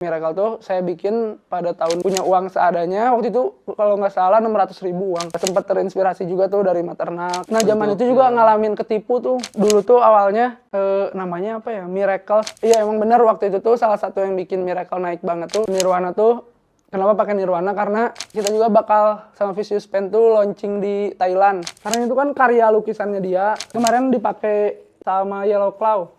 Miracle tuh saya bikin pada tahun punya uang seadanya. Waktu itu kalau nggak salah 600.000 uang. Sempat terinspirasi juga tuh dari maternal. Nah zaman itu juga ngalamin ketipu tuh. Dulu tuh awalnya namanya apa ya? Miracle. Iya emang bener waktu itu tuh salah satu yang bikin Miracle naik banget tuh. Nirwana tuh. Kenapa pakai Nirwana? Karena kita juga bakal sama Vicious Pen tuh launching di Thailand. Karena itu kan karya lukisannya dia. Kemarin dipakai sama Yellow Claw.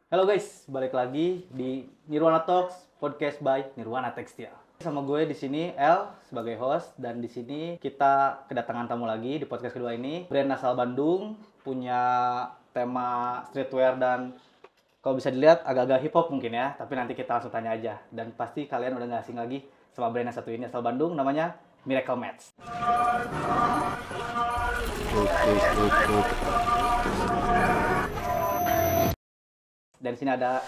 Halo guys, balik lagi di Nirwana Talks podcast by Nirwana Textile. Sama gue di sini El sebagai host, dan di sini kita kedatangan tamu lagi di podcast kedua ini. Brand asal Bandung, punya tema streetwear dan kalau bisa dilihat agak-agak hip hop mungkin ya, tapi nanti kita langsung tanya aja. Dan pasti kalian udah nggak asing lagi sama brand yang satu ini asal Bandung, namanya Miracle Mats. Dan sini ada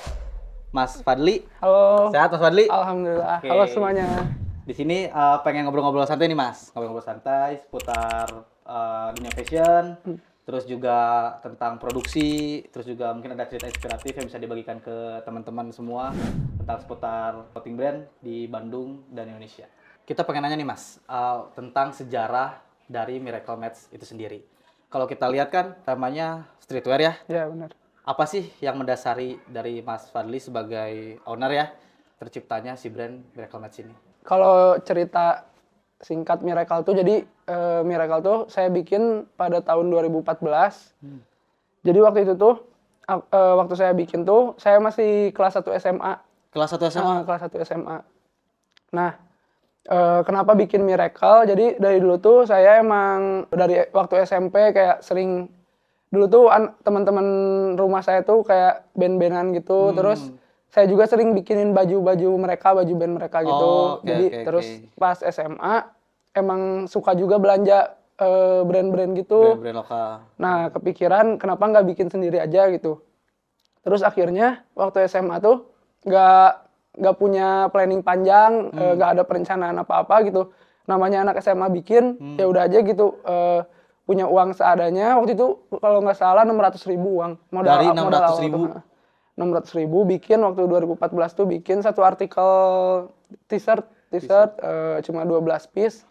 Mas Fadli. Halo. Sehat Mas Fadli? Alhamdulillah. Oke. Halo semuanya. Di sini pengen ngobrol-ngobrol santai nih Mas. Ngobrol-ngobrol santai seputar dunia fashion, terus juga tentang produksi, terus juga mungkin ada cerita inspiratif yang bisa dibagikan ke teman-teman semua tentang seputar clothing brand di Bandung dan Indonesia. Kita pengen nanya nih Mas, tentang sejarah dari Miracle Mats itu sendiri. Kalau kita lihat kan namanya streetwear ya. Ya benar. Apa sih yang mendasari dari Mas Fadli sebagai owner ya terciptanya si brand Miracle Mats ini? Kalau cerita singkat Miracle tuh, jadi Miracle tuh saya bikin pada tahun 2014. Jadi waktu itu tuh, waktu saya bikin tuh, saya masih kelas 1 SMA. Kelas 1 SMA? Kelas 1 SMA. Nah, kenapa bikin Miracle? Jadi dari dulu tuh saya emang dari waktu SMP kayak sering, dulu tuh teman-teman rumah saya tuh kayak band-bandan gitu. Terus saya juga sering bikinin baju-baju mereka, baju band mereka gitu. Terus pas SMA emang suka juga belanja brand-brand gitu. Brand-brand lokal. Nah, kepikiran kenapa nggak bikin sendiri aja gitu. Terus akhirnya waktu SMA tuh nggak punya planning panjang, nggak ada perencanaan apa-apa gitu. Namanya anak SMA bikin, ya udah aja gitu. Punya uang seadanya. Waktu itu kalau nggak salah 600.000 uang. Dari 600.000? 600.000 bikin waktu 2014 tuh bikin satu artikel t-shirt cuma 12 piece.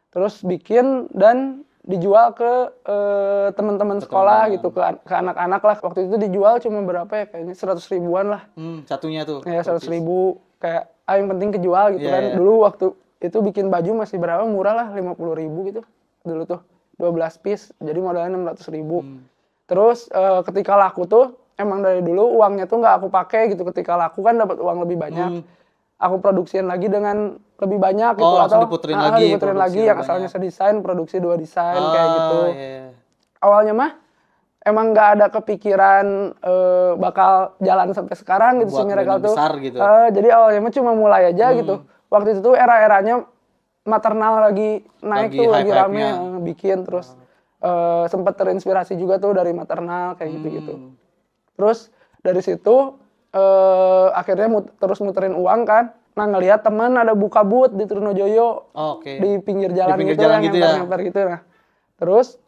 Terus bikin dan dijual ke teman-teman sekolah gitu, ke anak-anak lah. Waktu itu dijual cuma berapa ya, kayaknya 100 ribuan lah. Satunya tuh? Ya 100 ribu, kayak yang penting kejual gitu kan. Dulu waktu itu bikin baju masih berapa, murah lah, 50.000 gitu dulu tuh. 12 piece, jadi modalnya 600.000. Terus ketika laku tuh, emang dari dulu uangnya tuh nggak aku pakai gitu. Ketika laku kan dapat uang lebih banyak. Aku produksiin lagi dengan lebih banyak gitu. Atau diputerin lagi yang asalnya sedesain, produksi 2 desain kayak gitu. Awalnya mah emang nggak ada kepikiran bakal jalan sampai sekarang gitu si Miracle tuh. Gitu. Jadi awalnya mah cuma mulai aja gitu. Waktu itu tuh era-eranya maternal lagi naik tuh, lagi rame bikin. Terus sempat terinspirasi juga tuh dari maternal kayak gitu-gitu. Terus dari situ akhirnya terus muterin uang kan. Nah ngelihat teman ada buka booth di Trunojoyo, di pinggir jalan gitu, yang nyamper gitu. Nah terus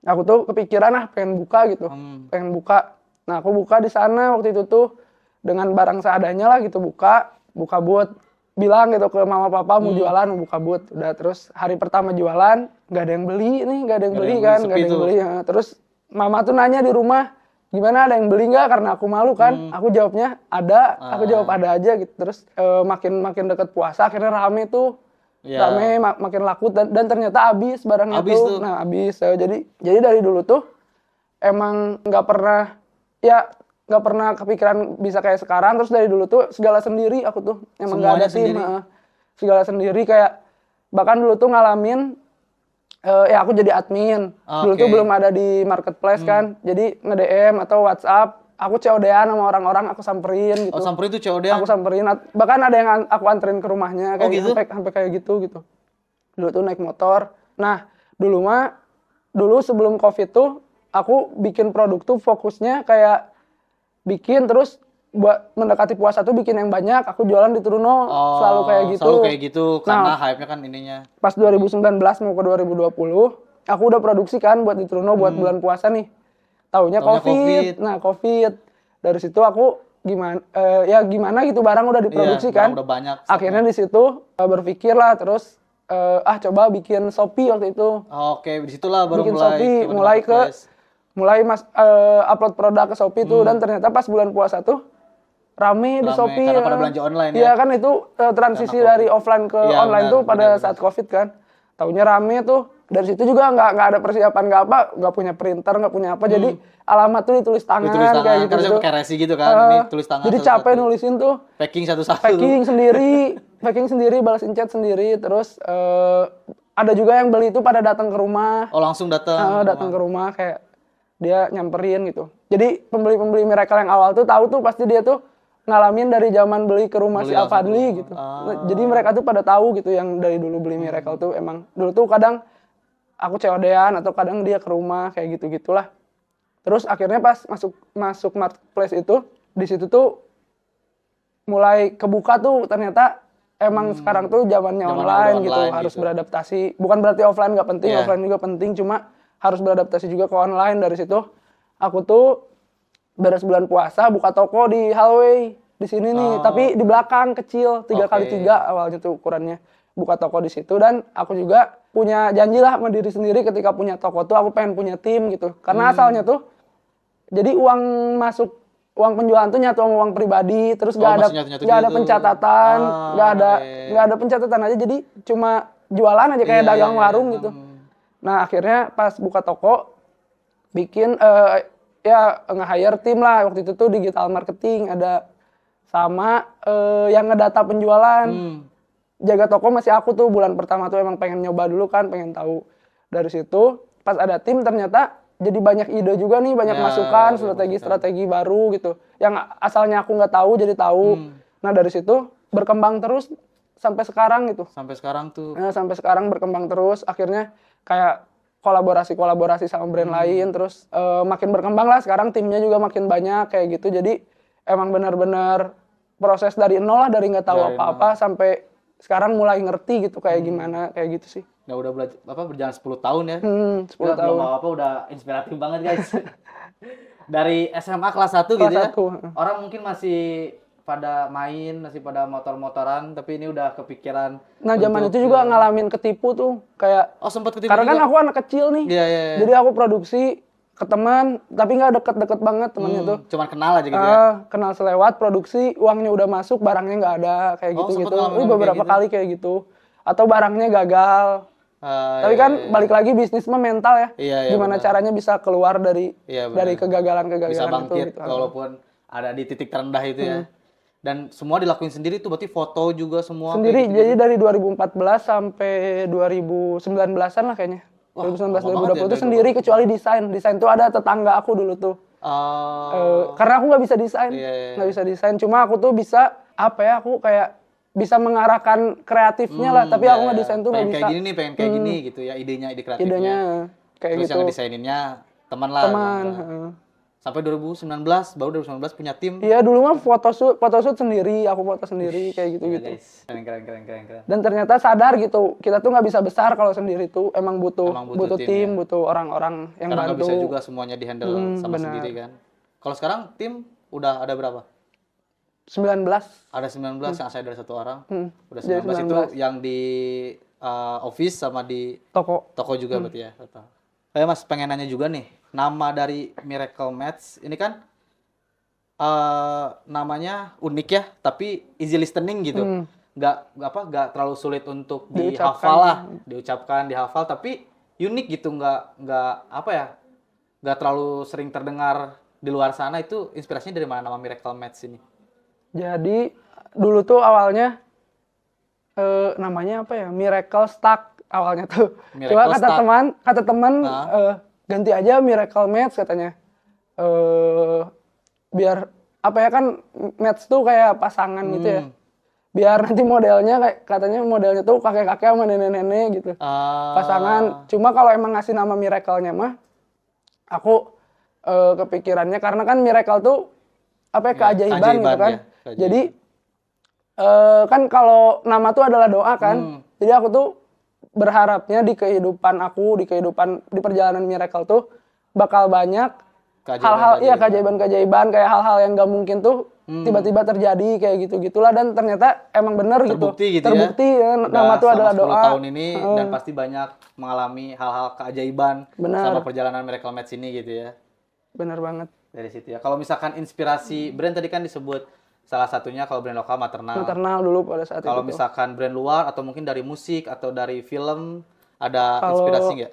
aku tuh kepikiran pengen buka gitu, pengen buka. Nah aku buka di sana waktu itu tuh dengan barang seadanya lah gitu, buka booth. Bilang gitu ke mama papa mau jualan, mau buka booth. Udah, terus hari pertama jualan nggak ada yang beli nih, nggak ada yang beli kan, nggak ada yang beli. Terus mama tuh nanya di rumah, gimana, ada yang beli nggak? Karena aku malu kan. Aku jawabnya ada, aku jawab ada aja gitu. Terus makin deket puasa akhirnya rame tuh, rame makin laku dan ternyata habis barangnya tuh. Nah habis. Jadi dari dulu tuh emang nggak pernah kepikiran bisa kayak sekarang. Terus dari dulu tuh segala sendiri aku tuh, emang nggak ada tim, segala sendiri. Kayak bahkan dulu tuh ngalamin aku jadi admin. Dulu tuh belum ada di marketplace kan, jadi nge-DM atau WhatsApp, aku COD-an sama orang-orang, aku samperin gitu. Samperin tuh COD-an? Aku samperin, bahkan ada yang aku anterin ke rumahnya kayak gitu? Sampai kayak gitu. Dulu tuh naik motor. Nah dulu sebelum COVID tuh aku bikin produk tuh fokusnya kayak bikin terus buat mendekati puasa tuh bikin yang banyak, aku jualan di Truno, selalu kayak gitu. Selalu kayak gitu, karena hype-nya kan ininya. Pas 2019 mau ke 2020, aku udah produksi kan buat di Truno buat bulan puasa nih. Taunya COVID. Nah, COVID. Dari situ aku gimana gitu, barang udah diproduksi kan. Udah banyak. Akhirnya di situ berpikir lah, terus coba bikin Shopee waktu itu. Oke, disitulah baru bikin Shopee, mulai upload produk ke Shopee tuh, dan ternyata pas bulan puasa tuh rame di Shopee. Karena pada belanja online ya. Iya kan, itu transisi dari offline ke online tuh pada saat COVID kan. Taunya rame tuh. Dari situ juga nggak ada persiapan, nggak punya printer, nggak punya apa. Jadi alamat tuh ditulis tangan kayak gitu. Karena pakai resi gitu kan, ini tulis tangan. Jadi capek nulisin tuh. Packing satu-satu. Packing sendiri, balasin chat sendiri. Terus ada juga yang beli itu pada datang ke rumah. Oh, langsung datang. Datang ke rumah, kayak dia nyamperin gitu. Jadi pembeli-pembeli Miracle yang awal tuh tahu tuh pasti dia tuh ngalamin dari zaman beli ke rumah si Alfadli gitu. Jadi mereka tuh pada tahu gitu yang dari dulu beli Miracle tuh emang dulu tuh kadang aku COD-an atau kadang dia ke rumah kayak gitu-gitulah. Terus akhirnya pas masuk marketplace itu, di situ tuh mulai kebuka tuh ternyata emang sekarang tuh zamannya online gitu, harus beradaptasi. Bukan berarti offline nggak penting, offline juga penting, cuma harus beradaptasi juga ke online. Dari situ aku tuh beres bulan puasa buka toko di hallway di sini nih, tapi di belakang kecil 3x3 awalnya tuh ukurannya. Buka toko di situ, dan aku juga punya janji lah sama diri sendiri ketika punya toko tuh aku pengen punya tim gitu. Karena asalnya tuh jadi uang penjualan tuh nyatu sama uang pribadi, terus nggak ada pencatatan, nggak ada pencatatan aja, jadi cuma jualan aja kayak dagang warung gitu. Nah akhirnya pas buka toko bikin nge-hire tim lah, waktu itu tuh digital marketing ada sama yang ngedata penjualan. Jaga toko masih aku tuh, bulan pertama tuh emang pengen nyoba dulu kan, pengen tahu. Dari situ pas ada tim ternyata jadi banyak ide juga nih, banyak masukan, strategi baru gitu yang asalnya aku nggak tahu jadi tahu. Nah dari situ berkembang terus sampai sekarang gitu. Sampai sekarang tuh sampai sekarang berkembang terus, akhirnya kayak kolaborasi sama brand lain, terus makin berkembang lah. Sekarang timnya juga makin banyak kayak gitu. Jadi emang benar-benar proses dari nol lah, dari nggak tahu apa-apa sampai sekarang mulai ngerti gitu kayak gimana, kayak gitu sih. Ya udah berjalan 10 tahun ya. 10 tahun. Belum apa-apa udah inspiratif banget guys. Dari SMA kelas 1 gitu ya. Orang mungkin masih pada main, masih pada motor-motoran, tapi ini udah kepikiran. Nah zaman itu juga ngalamin ketipu tuh, kayak sempat ketipu karena juga. Kan aku anak kecil nih. Jadi aku produksi ke teman, tapi nggak deket-deket banget temannya tuh. Cuman kenal aja gitu ya? Kenal selewat, produksi, uangnya udah masuk, barangnya nggak ada, kayak gitu-gitu. Beberapa kali kayak gitu. Atau barangnya gagal. Tapi kan balik lagi bisnis mah mental ya. Gimana caranya bisa keluar dari kegagalan-kegagalan bisa bangkit itu. Walaupun ada di titik terendah itu ya. Dan semua dilakuin sendiri tuh, berarti foto juga semua? Sendiri, jadi dari 2014 sampai 2019-an lah kayaknya. 2019-2020 itu sendiri, kecuali desain. Desain tuh ada tetangga aku dulu tuh. Karena aku nggak bisa desain. Nggak bisa desain, cuma aku tuh bisa, aku kayak bisa mengarahkan kreatifnya lah, tapi aku nggak desain tuh nggak bisa. Kayak gini nih, pengen kayak gini gitu ya, ide kreatifnya. Idenya kayak terus gitu. Yang ngedesaininnya teman lah. Sampai 2019, baru 2019 punya tim. Iya, dulu mah photoshoot sendiri, aku foto sendiri kayak gitu-gitu. Keren. Dan ternyata sadar gitu, kita tuh nggak bisa besar kalau sendiri tuh, emang butuh tim, butuh orang-orang yang karena bantu. Karena nggak bisa juga semuanya dihandle sama sendiri kan. Kalau sekarang tim udah ada berapa? 19. Ada 19 yang saya dari 1 orang. Udah 19 itu yang di office sama di toko juga berarti ya. Saya Mas pengen nanya juga nih, nama dari Miracle Mats ini kan namanya unik ya, tapi easy listening gitu. Nggak terlalu sulit untuk dihafal lah, diucapkan, dihafal, tapi unik gitu, nggak terlalu sering terdengar di luar sana. Itu inspirasinya dari mana nama Miracle Mats ini? Jadi dulu tuh awalnya namanya Miracle Stack awalnya tuh. Cuma kata teman ganti aja Miracle Mats katanya. Biar kan match tuh kayak pasangan gitu ya. Biar nanti katanya modelnya tuh kakek-kakek sama nenek-nenek gitu. Pasangan. Cuma kalau emang ngasih nama Miracle-nya mah aku kepikirannya karena kan Miracle tuh apa ya, Ya, keajaiban gitu kan. ya, keajaiban. Jadi kan kalau nama tuh adalah doa kan. Jadi aku tuh berharapnya di kehidupan aku, di perjalanan Miracle tuh bakal banyak hal-hal, iya, keajaiban-keajaiban, kayak hal-hal yang gak mungkin tuh tiba-tiba terjadi kayak gitu-gitulah, dan ternyata emang bener terbukti gitu. gitu Terbukti ya, Udah nama tuh adalah selama 10 doa. tahun ini dan pasti banyak mengalami hal-hal keajaiban Bener. selama perjalanan Miracle Match ini gitu ya. Bener banget. Dari situ ya. Kalau misalkan inspirasi brand tadi kan disebut salah satunya kalau brand lokal Maternal. Maternal dulu pada saat Kalau itu tuh. misalkan brand luar atau mungkin dari musik atau dari film ada Kalau inspirasi nggak?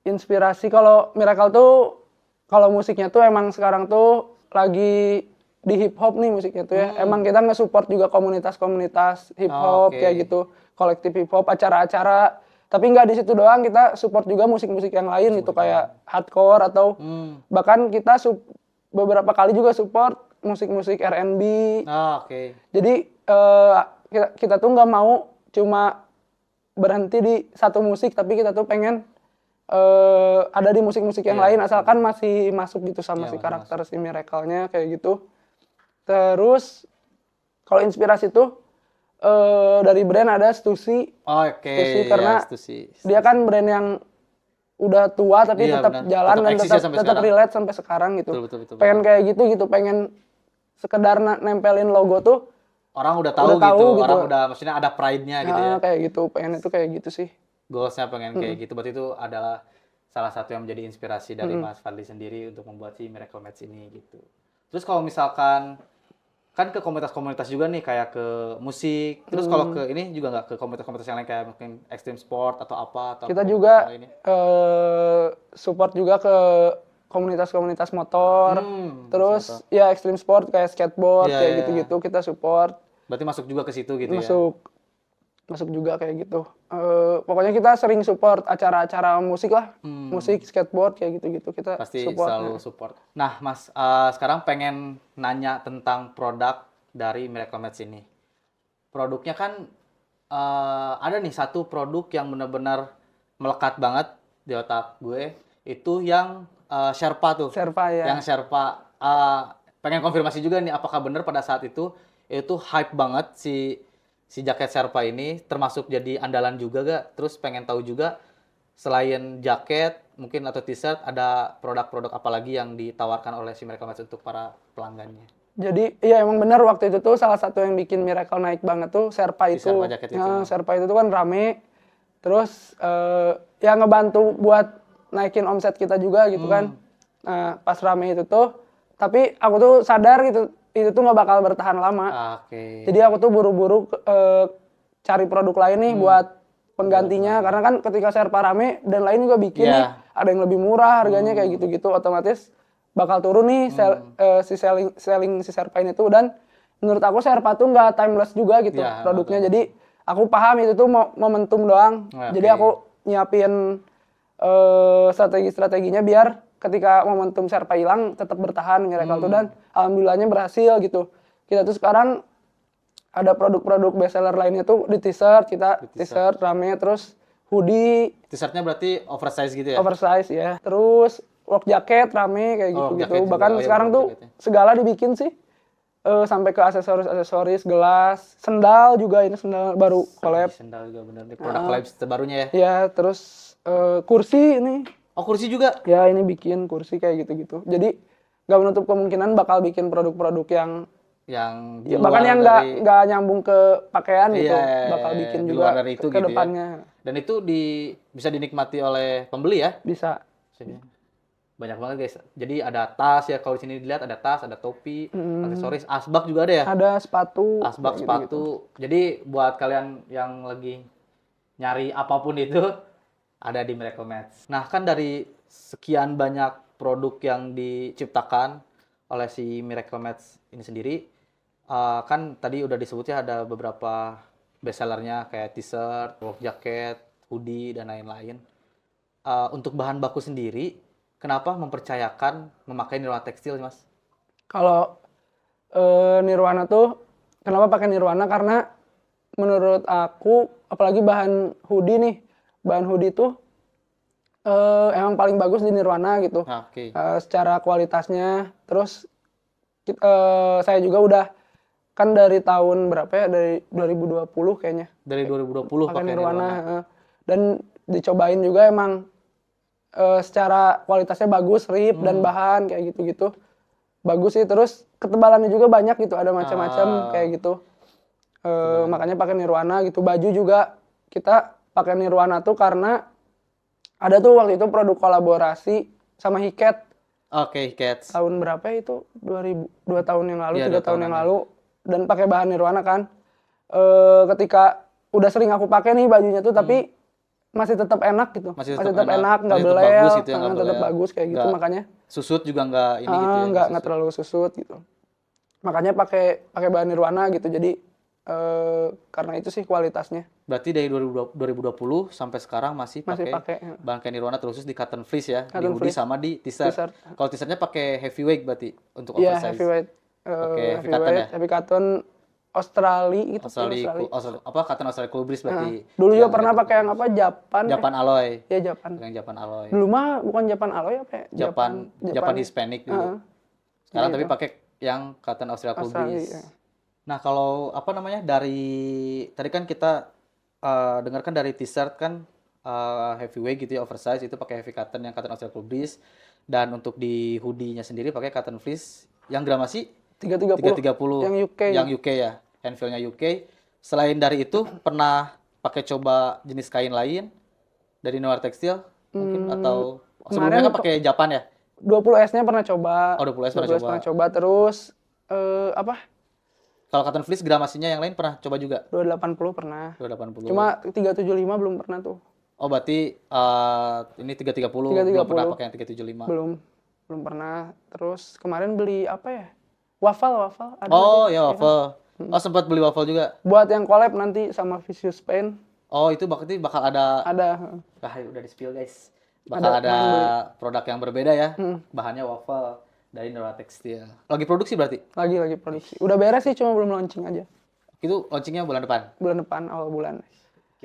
Inspirasi kalau Miracle tuh, kalau musiknya tuh emang sekarang tuh lagi di hip hop nih musiknya tuh ya. Emang kita nge-support juga komunitas-komunitas hip hop Oke. kayak gitu, kolektif hip hop, acara-acara. Tapi nggak di situ doang, kita support juga musik-musik yang lain gitu, kayak hardcore atau bahkan kita beberapa kali juga support musik-musik R&B. Oke. Jadi kita tuh nggak mau cuma berhenti di satu musik, tapi kita tuh pengen ada di musik-musik yang lain, asalkan masih masuk gitu sama si karakter si Miracle-nya kayak gitu. Terus kalau inspirasi tuh dari brand ada Stussy. Oke. Stussy karena Stussy. dia kan brand yang udah tua tapi Iya, tetap benar. jalan Tetap dan eksis ya tetap sampai tetap sekarang. relate sampai sekarang gitu. Betul. Pengen kayak gitu, pengen sekedar nempelin logo tuh Orang udah tahu tahu gitu. gitu. Orang udah maksudnya ada pride-nya gitu ya. kayak gitu, pengen itu kayak gitu sih. Goals-nya pengen kayak gitu. Berarti itu adalah salah satu yang menjadi inspirasi dari Mas Fadli sendiri untuk membuat si Miracle Match ini gitu. Terus kalau misalkan kan ke komunitas-komunitas juga nih, kayak ke musik. Terus kalau ke ini juga nggak ke komunitas-komunitas yang lain kayak mungkin extreme sport atau apa? Atau Kita komunitas juga lain ya? support juga ke komunitas-komunitas motor. Terus ya extreme sport kayak skateboard Iya, kayak iya. gitu-gitu kita support. Berarti masuk juga ke situ gitu ya? Masuk juga kayak gitu. Pokoknya kita sering support acara-acara musik lah, musik, skateboard kayak gitu-gitu kita Pasti support. selalu support. Nah, Mas, sekarang pengen nanya tentang produk dari Miracle Match ini. Produknya kan ada nih satu produk yang benar-benar melekat banget di otak gue, itu yang Sherpa tuh. Sherpa ya. Yang Sherpa. Pengen konfirmasi juga nih, apakah benar pada saat itu hype banget si jaket Sherpa ini, termasuk jadi andalan juga gak? Terus pengen tahu juga selain jaket mungkin atau t-shirt, ada produk-produk apa lagi yang ditawarkan oleh si Miracle Match untuk para pelanggannya? Jadi iya emang benar, waktu itu tuh salah satu yang bikin Miracle naik banget tuh Sherpa itu. Sherpa jaket itu. Sherpa itu tuh kan rame. Terus ya ngebantu buat naikin omset kita juga gitu kan. Nah, pas rame itu tuh, tapi aku tuh sadar gitu itu tuh nggak bakal bertahan lama. Oke. Jadi aku tuh buru-buru cari produk lain nih buat penggantinya, karena kan ketika Sherpa rame dan lain juga bikin nih, ada yang lebih murah harganya kayak gitu-gitu, otomatis bakal turun nih si selling si Sherpa ini tuh. Dan menurut aku Sherpa tuh nggak timeless juga gitu produknya. Jadi aku paham itu tuh momentum doang. Jadi aku nyiapin strategi-strateginya biar ketika momentum Sherpa hilang tetap bertahan Miracle tuh, dan alhamdulillahnya berhasil gitu. Kita tuh sekarang ada produk-produk bestseller lainnya tuh di t-shirt, t-shirt rame, terus hoodie. T-shirtnya berarti oversize gitu ya? Oversize ya. Terus work jacket rame kayak gitu-gitu. Bahkan sekarang tuh segala dibikin sih. Sampai ke aksesoris, gelas, sendal juga, ini sendal baru collab. Sendal juga bener nih, produk collab terbarunya ya? Ya, terus kursi ini. Oh, kursi juga? Ya, ini bikin kursi kayak gitu-gitu. Jadi nggak menutup kemungkinan bakal bikin produk-produk yang bahkan yang nggak nyambung ke pakaian gitu, bakal bikin di juga luar dari itu ke gitu depannya. Ya. Dan itu bisa dinikmati oleh pembeli ya? Bisa. Banyak banget guys. Jadi ada tas ya, kalau di sini dilihat ada tas, ada topi, aksesoris, asbak juga ada ya? Ada sepatu. Asbak, sepatu. Gitu. Jadi buat kalian yang lagi nyari apapun itu ada di Miracle Match. Nah, kan dari sekian banyak produk yang diciptakan oleh si Miracle Match ini sendiri, kan tadi udah disebutnya ada beberapa bestsellernya kayak t-shirt, work jacket, hoodie, dan lain-lain. Untuk bahan baku sendiri, kenapa mempercayakan memakai Nirwana Tekstil, Mas? Kalau Nirwana tuh, kenapa pakai Nirwana? Karena menurut aku, apalagi bahan hoodie nih, bahan hoodie tuh emang paling bagus di Nirwana gitu. Oke. Secara kualitasnya, terus Saya juga udah kan dari tahun berapa ya, dari 2020 kayaknya Dari 2020 pakai pakai Nirwana. Nirwana. Dan dicobain juga emang secara kualitasnya bagus, rip dan bahan kayak gitu-gitu bagus sih. Terus ketebalannya juga banyak gitu, ada macam-macam kayak gitu. Makanya pakai Nirwana gitu. Baju juga kita pakai Nirwana tuh karena ada tuh waktu itu produk kolaborasi sama Hiket Oke, Cats. tahun berapa ya itu, 2 tahun yang lalu, Iya, 3 2 tahun yang tahunan ya. lalu, dan pakai bahan Nirwana kan. Ketika udah sering aku pakai nih bajunya tuh, tapi masih tetap enak gitu, Masih masih tetap tetap enak, enak, nggak masih tetap belel, bagus gitu ya, nggak tetap belel. bagus kayak gitu, Nggak makanya susut juga nggak ini gitu ya, nggak susut. terlalu susut gitu. Makanya pakai bahan Nirwana gitu. Jadi karena itu sih kualitasnya Berarti dari 2020 sampai sekarang masih masih pakai pakai bahan kain Nirwana terus di cotton fleece ya, di cotton hoodie fleece, sama di t-shirt. t-shirt. Kalau t-shirtnya pakai heavyweight berarti untuk Iya, oversize. heavyweight, Pakai heavy cotton ya? heavy cotton Australia gitu, Apa cotton Australia Cool Breeze berarti. dulu juga Yang pernah ada pakai yang apa, Japan Alloy. ya Japan. Yang Japan Alloy. Dulu mah bukan Japan Alloy apa ya, Japan Hispanic dulu. Sekarang Gitu. tapi pakai yang cotton Australia Cool Australia, Breeze. ya. Nah, kalau apa namanya, dari tadi kan kita dengarkan dari t-shirt kan heavyweight gitu ya, oversize itu pakai heavy cotton yang cotton Australia Cool Breeze, dan untuk di hoodie-nya sendiri pakai cotton fleece yang gramasi 330 330 yang UK. yang UK ya, Enfield-nya UK. Selain dari itu pernah pakai coba jenis kain lain dari Nuar Tekstil mungkin, atau sebelumnya kan pakai Japan ya? 20S-nya pernah coba. Oh, 20S pernah coba. Terus apa? Kalau cotton fleece gramasinya yang lain pernah coba juga? 280 pernah. 280. Cuma 375 belum pernah tuh. Oh, berarti ini 330, 330. belum pernah pakai yang 375. Belum pernah. Terus kemarin beli apa ya? Waffle ada. Oh, ya waffle. Oh, sempat beli waffle juga. Buat yang collab nanti sama Vicious Paint. Oh, itu berarti bakal ada. Ada. Udah di-spill guys. Bakal ada produk yang berbeda ya. Bahannya waffle dari Nora Tekstil. Lagi produksi berarti? Lagi produksi. Udah beres sih, cuma belum launching aja. Itu launchingnya bulan depan? Bulan depan, awal bulan.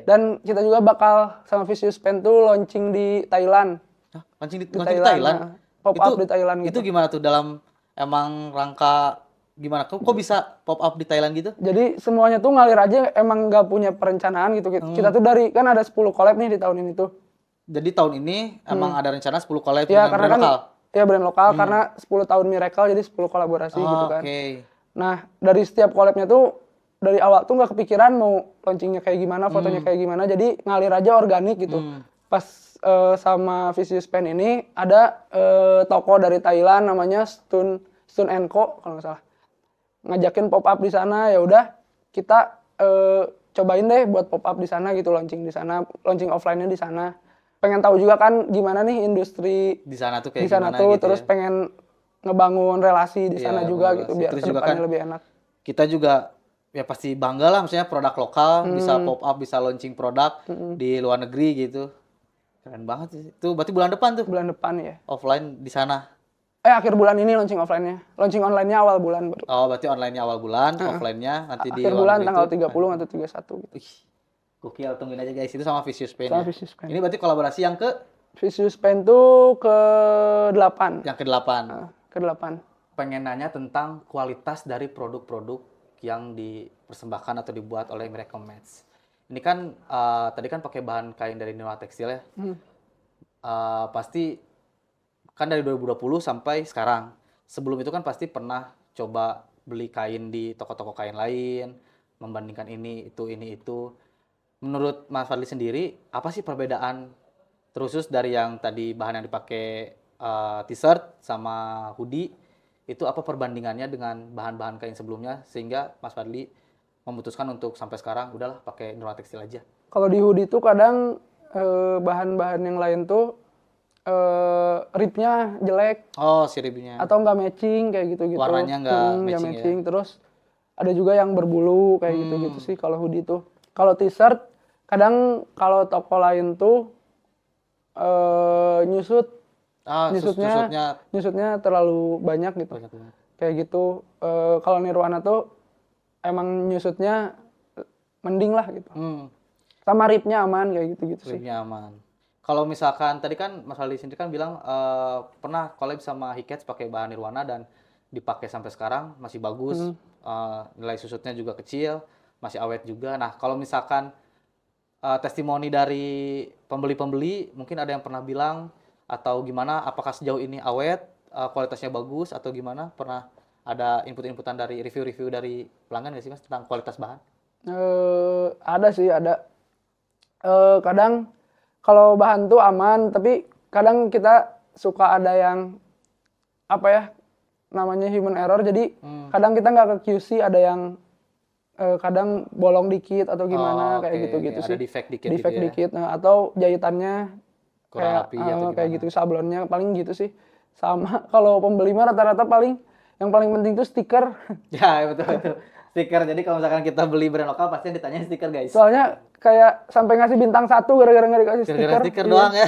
Dan kita juga bakal sama Vicious Paint tuh launching di Thailand. Hah? Launching di Thailand? Pop up di Thailand gitu. Itu gimana tuh, dalam emang rangka gimana? Kok bisa pop up di Thailand gitu? Jadi semuanya tuh ngalir aja, emang nggak punya perencanaan gitu. Kita tuh dari, kan ada 10 collab nih di tahun ini tuh. Jadi tahun ini emang ada rencana 10 collab Ya, dengan karena brand kan lokal? ya brand lokal, karena 10 tahun Miracle jadi 10 kolaborasi gitu kan. Oke. Nah, dari setiap collabnya tuh dari awal tuh nggak kepikiran mau launchingnya kayak gimana, fotonya kayak gimana, jadi ngalir aja organik gitu. Pas sama Vicious Paint ini ada toko dari Thailand namanya Stun Co kalau nggak salah, ngajakin pop up di sana. Ya udah kita cobain deh buat pop up di sana gitu, launching di sana, launching offline-nya di sana. Pengen tahu juga kan gimana nih industri Di sana tuh kayak di sana gimana tuh, gitu terus ya. pengen ngebangun relasi di Iya, sana juga gitu, relasi. biar Terus juga kedepannya kan lebih enak. Kita juga ya pasti bangga lah, maksudnya produk lokal bisa pop up, bisa launching produk di luar negeri gitu. Keren banget sih. Itu berarti bulan depan tuh Bulan depan ya. offline di sana. Akhir bulan ini launching offline-nya. Launching online-nya awal bulan baru. Oh, berarti online-nya awal bulan, offline-nya nanti di Akhir luar bulan negeri tanggal itu. 30 atau 31 gitu. Ih, gokil, tungguin aja guys. Itu sama Vicious Paint Sama ya. Vicious Paint. Ini berarti kolaborasi yang Vicious Paint tuh ke-8. yang ke-8. Ke-8. Pengen nanya tentang kualitas dari produk-produk yang dipersembahkan atau dibuat oleh Miracle Mats. Ini kan tadi kan pakai bahan kain dari Nirwana Tekstil ya. Pasti kan dari 2020 sampai sekarang. Sebelum itu kan pasti pernah coba beli kain di toko-toko kain lain, membandingkan ini itu. Menurut Mas Fadli sendiri, apa sih perbedaan terusus dari yang tadi bahan yang dipakai t-shirt sama hoodie, itu apa perbandingannya dengan bahan-bahan kain sebelumnya sehingga Mas Fadli memutuskan untuk sampai sekarang udahlah pakai Nirwana Tekstil aja? Kalau di hoodie tuh kadang bahan-bahan yang lain tuh ripnya jelek. Oh, si ribnya. Atau nggak matching kayak gitu-gitu. Warnanya nggak matching. Terus ada juga yang berbulu kayak gitu-gitu sih kalau hoodie tuh. Kalau t-shirt kadang kalau toko lain tuh nyusutnya terlalu banyak gitu. Kayak gitu. Kalau Nirwana tuh emang nyusutnya mending lah gitu. Sama ripnya aman kayak gitu-gitu sih. Ribnya aman. Kalau misalkan tadi kan Mas Fadli sendiri kan bilang pernah collab sama Hikets pakai bahan Nirwana dan dipakai sampai sekarang masih bagus, nilai susutnya juga kecil, masih awet juga. Nah, kalau misalkan testimoni dari pembeli-pembeli, mungkin ada yang pernah bilang atau gimana, apakah sejauh ini awet, kualitasnya bagus atau gimana? Pernah ada input-inputan dari review-review dari pelanggan nggak sih Mas tentang kualitas bahan? Ada sih, ada. Kadang kalau bahan tuh aman, tapi kadang kita suka ada yang apa ya namanya human error. Jadi kadang kita nggak ke QC, ada yang kadang bolong dikit atau gimana kayak gitu-gitu sih. Ada defect dikit Defect gitu ya. dikit, atau jahitannya Kurang kayak rapi atau kayak gimana? gitu, sablonnya paling gitu sih. Sama kalau pembeli mah rata-rata paling yang paling penting tuh stiker. Ya, betul betul. Stiker. Jadi kalau misalkan kita beli brand lokal pasti yang ditanya stiker, guys. Soalnya kayak sampai ngasih bintang 1 gara-gara nggak dikasih Gara-gara stiker. stiker Iya. doang ya.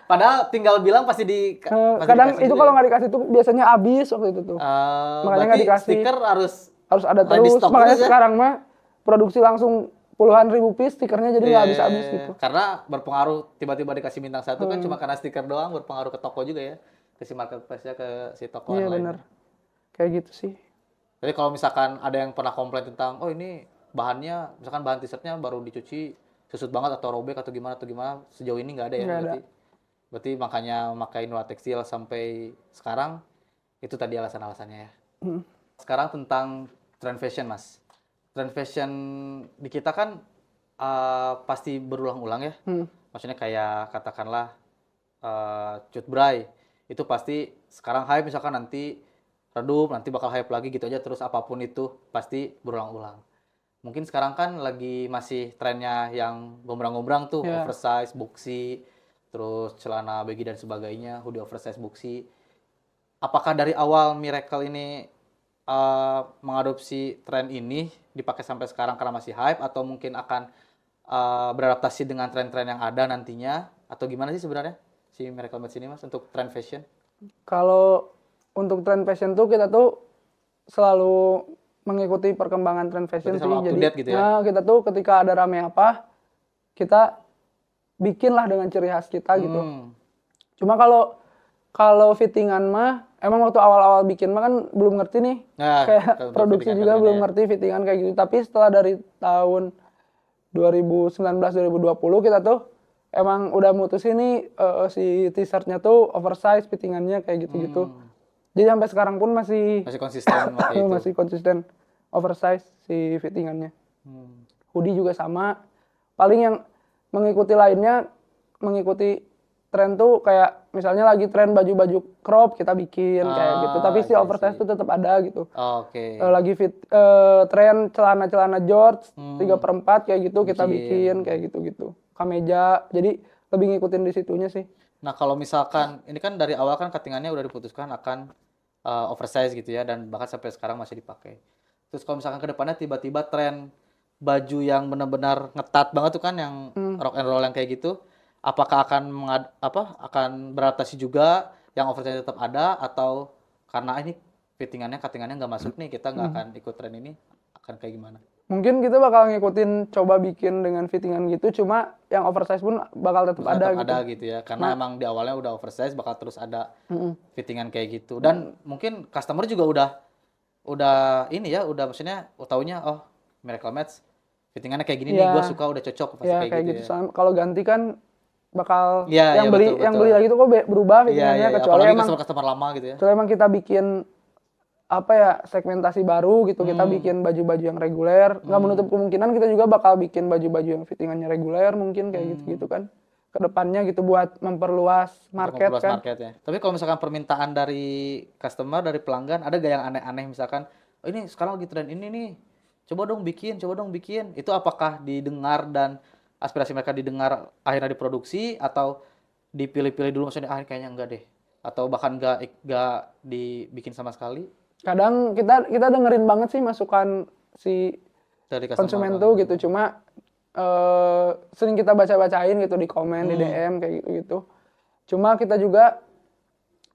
Padahal tinggal bilang pasti pasti Kadang dikasih itu juga kalau ya. nggak dikasih tuh biasanya habis waktu itu tuh. Makanya nggak Berarti dikasih. stiker harus Harus ada ready terus. stock Makanya terus ya? sekarang mah produksi langsung puluhan ribu piece stikernya, jadi nggak Iya, habis-habis gitu. Karena berpengaruh tiba-tiba dikasih bintang 1 kan cuma karena stiker doang, berpengaruh ke toko juga ya. Ke si marketplace-nya, ke si toko Iya online. bener. Kayak gitu sih. Jadi kalau misalkan ada yang pernah komplain tentang, oh ini bahannya, misalkan bahan t-shirtnya baru dicuci susut banget atau robek atau gimana, sejauh ini nggak ada ya Nggak ada. berarti makanya memakai Nula Tekstil sampai sekarang, itu tadi alasan-alasannya ya. Sekarang tentang trend fashion, Mas. Trend fashion di kita kan pasti berulang-ulang ya. Maksudnya kayak katakanlah Cut Bray, itu pasti sekarang hype, misalkan nanti redup, nanti bakal hype lagi gitu aja, terus apapun itu pasti berulang-ulang. Mungkin sekarang kan lagi masih trennya yang gombrang-gombrang tuh, Iya. oversize, boxy, terus celana baggy dan sebagainya, hoodie oversize, boxy. Apakah dari awal Miracle ini mengadopsi tren ini dipakai sampai sekarang karena masih hype, atau mungkin akan beradaptasi dengan tren-tren yang ada nantinya, atau gimana sih sebenarnya si Miracle Mats ini, Mas, untuk tren fashion? Kalau untuk tren fashion tuh kita tuh selalu mengikuti perkembangan tren fashion Berarti sih. selalu up to Jadi date gitu ya? kita tuh ketika ada rame apa, kita bikinlah dengan ciri khas kita gitu. Cuma kalau fittingan mah emang waktu awal-awal bikin mah kan belum ngerti nih. Nah, Kayak untuk produksi fittingan juga kalian belum ya. ngerti fittingan kayak gitu. Tapi setelah dari tahun 2019-2020 kita tuh emang udah mutusin nih si t-shirtnya tuh oversize, fittingannya kayak gitu-gitu. Jadi sampai sekarang pun masih Masih konsisten pakai itu. masih konsisten oversize si fittingannya. Hoodie juga sama. Paling yang mengikuti lainnya, mengikuti tren tuh kayak misalnya lagi tren baju-baju crop kita bikin kayak gitu. Tapi si I oversize see. tuh tetap ada gitu. Oke. Lagi tren celana-celana George 3/4 kayak gitu kita bikin kayak gitu-gitu. Kameja. Jadi lebih ngikutin di situnya sih. Nah, kalau misalkan ini kan dari awal kan cuttingannya udah diputuskan akan oversize gitu ya, dan bahkan sampai sekarang masih dipakai. Terus kalau misalkan ke depannya tiba-tiba tren baju yang benar-benar ngetat banget tuh kan, yang rock and roll yang kayak gitu, apakah akan akan beradaptasi juga yang oversize tetap ada, atau karena ini cuttingannya nggak masuk nih, kita nggak akan ikut tren ini, akan kayak gimana? Mungkin kita bakal ngikutin coba bikin dengan fittingan gitu, cuma yang oversize pun bakal tetap ada gitu. Ada gitu ya, karena emang di awalnya udah oversize, bakal terus ada fittingan kayak gitu. Dan mungkin customer juga udah ini ya, udah maksudnya taunya, oh Miracle Mats fittingannya kayak gini nih, gue suka, udah cocok pasti Ya kayak kayak gitu gitu. ya. Soalnya kalau ganti kan bakal Iya, yang iya, beli betul, yang betul. beli lagi tuh kok berubah Iya, fittingannya, iya, kecuali apalagi emang customer lama gitu ya. kecuali emang kita bikin apa ya, segmentasi baru gitu. Kita bikin baju-baju yang reguler, nggak menutup kemungkinan kita juga bakal bikin baju-baju yang fittingannya reguler mungkin kayak gitu-gitu kan kedepannya gitu, buat memperluas market Memperluas kan. market ya. Tapi kalau misalkan permintaan dari customer, dari pelanggan, ada gak yang aneh-aneh, misalkan, oh ini sekarang lagi tren ini nih, coba dong bikin. Itu apakah didengar dan aspirasi mereka didengar, akhirnya diproduksi, atau dipilih-pilih dulu, maksudnya kayaknya enggak deh, atau bahkan enggak dibikin sama sekali Kadang kita dengerin banget sih masukan si dari customer? konsumen tuh gitu. Cuma sering kita baca-bacain gitu di komen, di DM kayak gitu-gitu. Cuma kita juga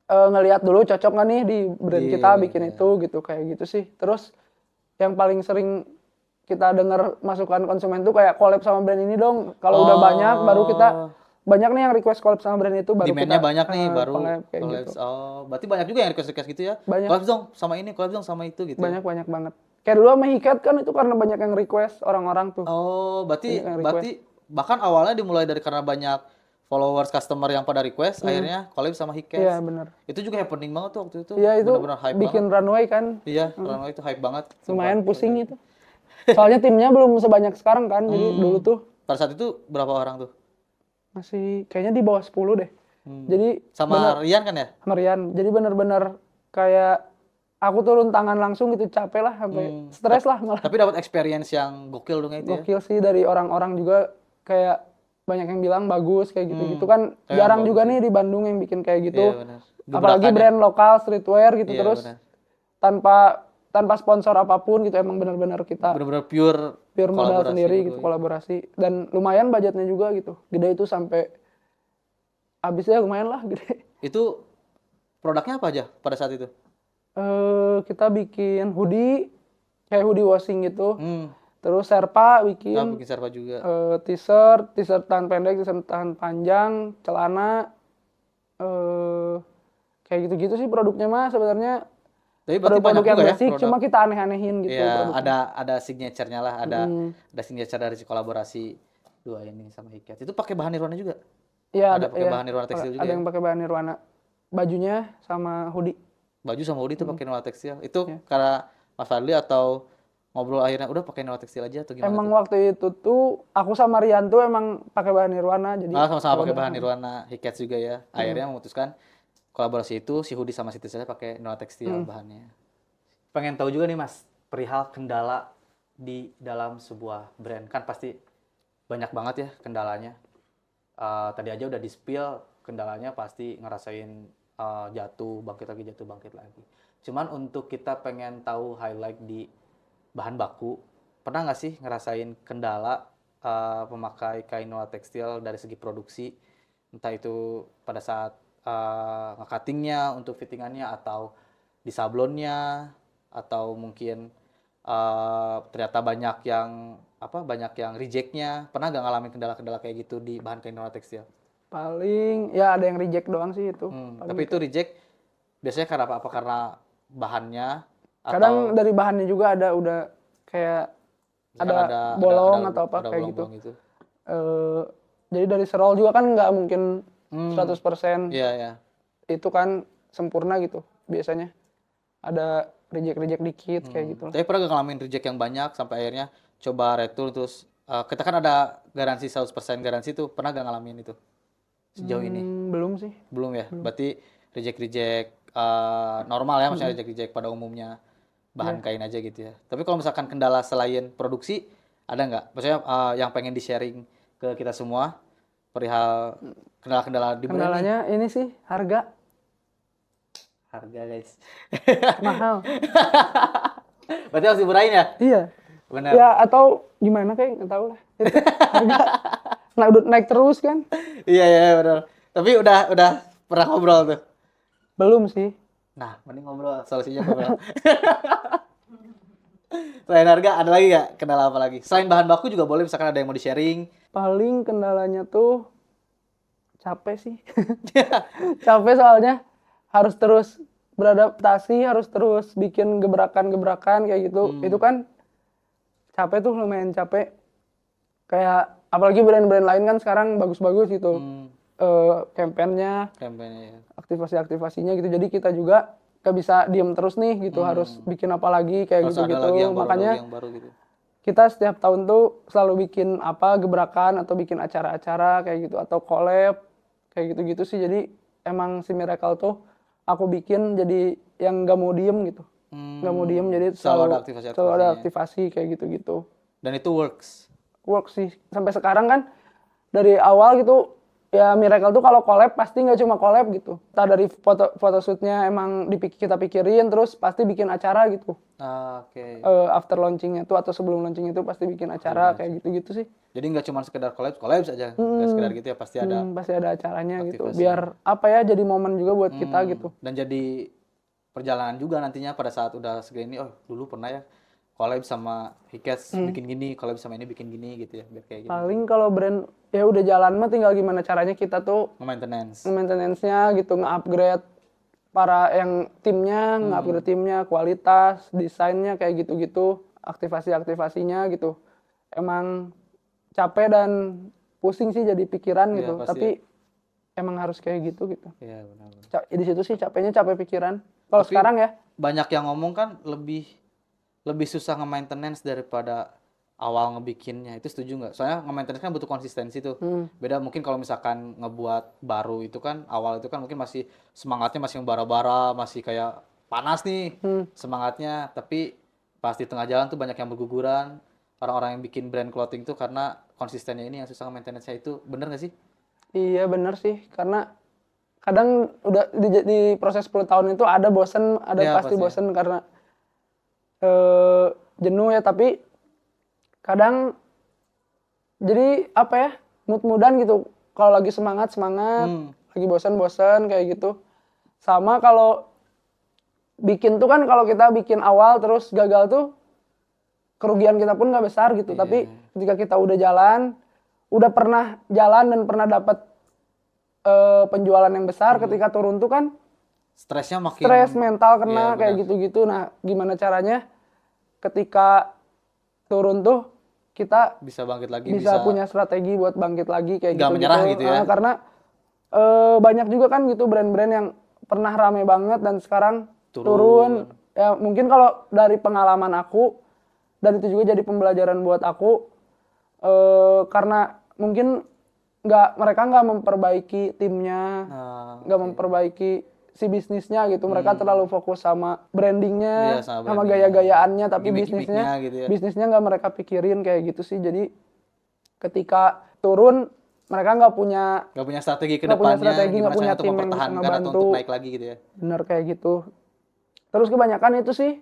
ngelihat dulu cocok nggak nih di brand kita bikin itu gitu, kayak gitu sih. Terus yang paling sering kita dengar masukan konsumen tuh kayak collab sama brand ini dong. Kalau udah banyak baru kita banyak nih yang request collab sama brand itu baru Demand-nya kita banyak nih baru collab kayak collabs. gitu. Oh, berarti banyak juga yang request gitu ya. Banyak. Collabs dong sama ini, collabs dong sama itu gitu. Ya? Banyak banget. Kayak dulu sama Hiket kan itu karena banyak yang request orang-orang tuh. Oh, berarti Banyak yang request. berarti bahkan awalnya dimulai dari karena banyak followers customer yang pada request, akhirnya collab sama Hikes. Iya, benar. Itu juga happening banget tuh waktu itu. Iya, itu Benar-benar hype bikin banget. runway kan. Iya, runway itu hype banget. Lumayan pusing itu. Soalnya timnya belum sebanyak sekarang kan. Jadi dulu tuh Pada saat itu berapa orang tuh? masih kayaknya di bawah 10 deh. Jadi Sama Rian kan ya? Marian. Jadi benar-benar kayak aku turun tangan langsung gitu, capek lah sampai stres lah malah. Tapi dapat experience yang gokil dong itu ya. Gokil sih dari orang-orang juga kayak banyak yang bilang bagus kayak gitu-gitu kan jarang juga nih di Bandung yang bikin kayak gitu. Iya, benar. Apalagi brand lokal streetwear gitu Iya, terus benar. tanpa sponsor apapun gitu emang benar-benar kita Benar-benar pure modal kolaborasi sendiri gitu gitu kolaborasi dan lumayan budgetnya juga gitu. Gede itu sampai habisnya lumayan lah gede. Itu produknya apa aja pada saat itu? Kita bikin hoodie kayak hoodie washing gitu. Hmm. Terus serpa Nah, bikin bikin serba juga. t-shirt tangan pendek, t-shirt tangan panjang, celana kayak gitu-gitu sih produknya mah sebenarnya. Tapi berarti banyak Produk yang juga ya basic produk. cuma kita aneh-anehin gitu Iya, produknya. ada signature-nya lah, ada signature dari si kolaborasi dua ini sama Hikes. Itu pakai bahan Nirwana juga? Iya, Ada pakai bahan Nirwana tekstil juga ada ya? yang pakai bahan Nirwana. Bajunya sama hoodie. Baju sama hoodie itu pakai Nirwana tekstil. Itu karena Mas Fadli atau ngobrol akhirnya udah pakai Nirwana tekstil aja atau gimana? Emang waktu itu tuh aku sama Rian tuh emang pakai bahan Nirwana jadi Sama-sama pakai bahan Nirwana, Hikes juga ya. Akhirnya memutuskan kolaborasi itu si hoodie sama si t-shirtnya pakai Nirwana tekstil bahannya. Pengen tahu juga nih Mas, perihal kendala di dalam sebuah brand. Kan pasti banyak banget ya kendalanya. Tadi aja udah di-spill, kendalanya pasti ngerasain jatuh, bangkit lagi, jatuh, bangkit lagi. Cuman untuk kita pengen tahu highlight di bahan baku, pernah nggak sih ngerasain kendala pemakai kain Nirwana tekstil dari segi produksi? Entah itu pada saat nge-cuttingnya untuk fittingannya atau di sablonnya atau mungkin ternyata banyak yang rejectnya. Pernah nggak ngalamin kendala-kendala kayak gitu di bahan kain Nirwana tekstil? paling ya ada yang reject doang sih itu. Tapi itu reject biasanya karena apa? Apa karena bahannya Kadang atau dari bahannya juga ada udah kayak ada bolong atau apa ada kayak gitu. bolong-bolong gitu. Jadi dari serol juga kan nggak mungkin 100% Iya, ya. itu kan sempurna gitu biasanya. Ada reject dikit kayak gitu. Tapi pernah nggak ngalamin reject yang banyak sampai akhirnya coba retur terus kita kan ada garansi 100% garansi tuh. Pernah nggak ngalamin itu sejauh ini? Belum sih. Belum ya? Berarti reject normal ya, maksudnya reject pada umumnya bahan kain aja gitu ya. Tapi kalau misalkan kendala selain produksi, ada nggak? Maksudnya yang pengen di-sharing ke kita semua perihal kendala-kendala di brand nih? Kendalanya ini sih harga Harga guys. mahal. Berarti harus dimurahin ya? Iya. Benar. Ya atau gimana kayak nggak tahu lah. Itu harga udah naik terus kan? Iya benar. Tapi udah pernah ngobrol tuh. Belum sih. Nah, mending ngobrol, solusinya ngobrol. Selain harga, ada lagi nggak kendala apa lagi? Selain bahan baku juga boleh, misalkan ada yang mau di-sharing. Paling kendalanya tuh capek sih. Capek soalnya harus terus beradaptasi, harus terus bikin gebrakan-gebrakan kayak gitu. Itu kan capek tuh, lumayan capek. Kayak apalagi brand-brand lain kan sekarang bagus-bagus gitu. Campaign-nya, Kampanye ya. aktivasi-aktivasinya gitu. Jadi kita juga gak bisa diem terus nih gitu, harus bikin apa lagi kayak Harus ada gitu-gitu. lagi yang baru, Makanya yang baru gitu. kita setiap tahun tuh selalu bikin apa gebrakan atau bikin acara-acara kayak gitu atau collab kayak gitu-gitu sih. Jadi emang si Miracle tuh aku bikin jadi yang gak mau diem gitu. Gak mau diem jadi Selalu ada selalu ada aktivasi-aktivasinya. aktivasi kayak gitu-gitu. Dan itu works. Work sih sampai sekarang kan dari awal gitu ya Miracle tuh kalau collab pasti nggak cuma collab gitu. Kita dari photoshootnya emang kita pikirin terus pasti bikin acara gitu. Oke. After launchingnya tuh atau sebelum launching itu pasti bikin acara kayak gitu-gitu sih. Jadi nggak cuma sekedar collab saja. Nggak sekedar gitu ya, pasti ada. Pasti ada acaranya gitu. aktivasi. Biar apa ya jadi momen juga buat kita gitu. Dan jadi perjalanan juga nantinya pada saat udah segini, oh dulu pernah ya collab sama Hikets bikin gini, collab sama ini bikin gini gitu ya, biar kayak gitu. Paling kalau brand ya udah jalan mah tinggal gimana caranya kita tuh Maintenance-nya gitu, nge-upgrade para yang timnya, nge-upgrade timnya, kualitas, desainnya kayak gitu-gitu, aktivasi-aktivasinya gitu. Emang capek dan pusing sih jadi pikiran Iya, gitu, pasti tapi emang harus kayak gitu. Iya, benar. Di situ sih capeknya capek pikiran. Kalau Tapi sekarang ya, banyak yang ngomong kan lebih susah nge-maintenance daripada awal ngebikinnya. Itu setuju nggak? Soalnya nge-maintenance kan butuh konsistensi tuh. Beda mungkin kalau misalkan ngebuat baru itu kan, awal itu kan mungkin masih semangatnya masih bara-bara, masih kayak panas nih semangatnya. Tapi pas di tengah jalan tuh banyak yang berguguran. Orang-orang yang bikin brand clothing tuh karena konsistennya ini yang susah nge-maintenance-nya itu. Bener nggak sih? iya bener sih, karena kadang udah di proses 10 tahun itu ada bosen, ada Iya, pasti pasti. bosen karena jenuh ya, tapi kadang jadi apa ya, mood-moodan gitu. Kalau lagi semangat, lagi bosan kayak gitu. Sama kalau bikin tuh kan, kalau kita bikin awal terus gagal tuh kerugian kita pun nggak besar gitu. Tapi ketika kita udah jalan, udah pernah jalan dan pernah dapat penjualan yang besar, ketika turun tuh kan Stresnya makin stres mental kena Iya, kayak benar. gitu-gitu. Nah, gimana caranya ketika turun tuh kita bisa bangkit lagi, bisa punya strategi buat bangkit lagi kayak nggak gitu menyerah gitu ya. Karena banyak juga kan gitu brand-brand yang pernah rame banget dan sekarang turun. Ya mungkin kalau dari pengalaman aku, dan itu juga jadi pembelajaran buat aku, karena mungkin mereka nggak memperbaiki timnya, nggak memperbaiki si bisnisnya gitu. Mereka terlalu fokus sama brandingnya, Iya, sama sama brandingnya. gaya-gayaannya, tapi Gimmick-gimmicknya gitu ya. bisnisnya nggak mereka pikirin kayak gitu sih. Jadi ketika turun, mereka nggak punya strategi ke nggak punya depannya, strategi, nggak gimana punya caranya untuk tim yang bisa mempertahankan atau ngebantu. untuk naik lagi gitu ya. Bener kayak gitu. Terus kebanyakan itu sih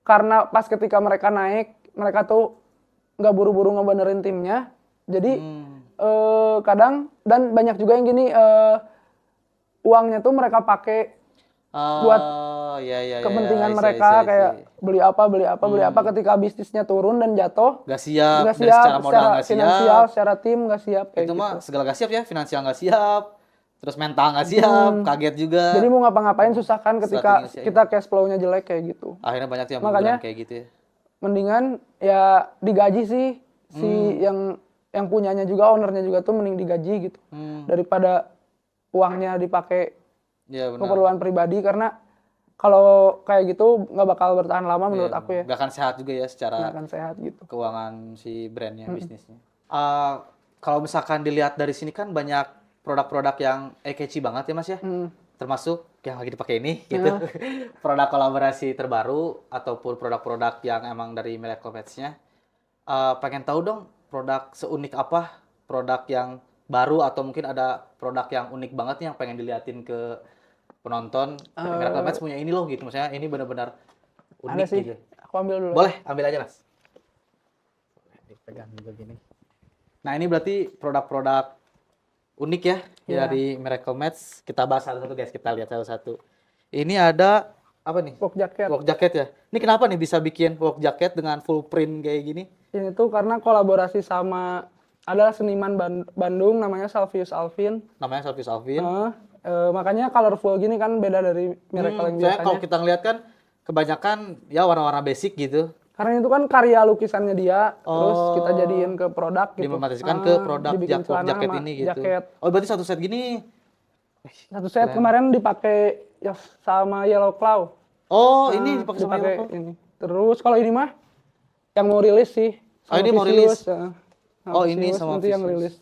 karena pas ketika mereka naik, mereka tuh nggak buru-buru ngebenerin timnya. Jadi kadang, dan banyak juga yang gini, uangnya tuh mereka pakai buat kepentingan mereka, kayak beli apa, ketika bisnisnya turun dan jatuh, Gak siap, nggak dari siap secara modal nggak finansial, siap. secara tim nggak siap kayak Itu gitu. mah segala gak siap ya, finansial nggak siap, terus mental nggak siap, kaget juga. Jadi mau ngapa-ngapain susah kan ketika Strateginya sih. kita cash flow-nya jelek kayak gitu. Akhirnya banyak tuh yang Makanya berguguran kayak gitu ya. mendingan ya digaji sih, si yang punyanya juga, ownernya juga tuh mending digaji gitu, daripada uangnya dipakai Iya benar. keperluan pribadi. Karena kalau kayak gitu nggak bakal bertahan lama menurut aku ya, Gak akan sehat juga ya nggak secara akan sehat gitu. keuangan si brandnya, bisnisnya. Kalau misalkan dilihat dari sini kan banyak produk-produk yang catchy banget ya Mas ya. Termasuk yang lagi dipakai ini gitu. Produk kolaborasi terbaru ataupun produk-produk yang emang dari Miracle Match-nya. Pengen tahu dong produk seunik apa, produk yang baru atau mungkin ada produk yang unik banget nih yang pengen diliatin ke penonton. Miracle Match punya ini loh gitu, maksudnya ini benar-benar unik Ada sih, gitu. aku ambil dulu. Boleh, ambil aja Mas. Dipegang juga gini. Nah ini berarti produk-produk unik ya dari Miracle Match. Kita bahas satu-satu guys, kita lihat satu-satu. Ini ada apa nih? Work jacket. Work jacket ya. Ini kenapa nih bisa bikin work jacket dengan full print kayak gini? Ini tuh karena kolaborasi sama adalah seniman Bandung namanya Salvius Alvin. Namanya Salvius Alvin. Makanya colorful gini kan, beda dari Miracle yang biasanya. Kalau kita ngeliat kan kebanyakan ya warna-warna basic gitu. Karena itu kan karya lukisannya dia, terus kita jadiin ke produk gitu. Diimplementasikan ke produk dibikin celana jaket sama ini gitu. Jaket. Oh berarti satu set gini. Satu set kemarin dipakai ya sama Yellow Claw. Oh ini dipakai sama Yellow Claw. Ini. Terus kalau ini mah yang mau rilis sih. Oh ini mau rilis. Oh ini sama nanti yang rilis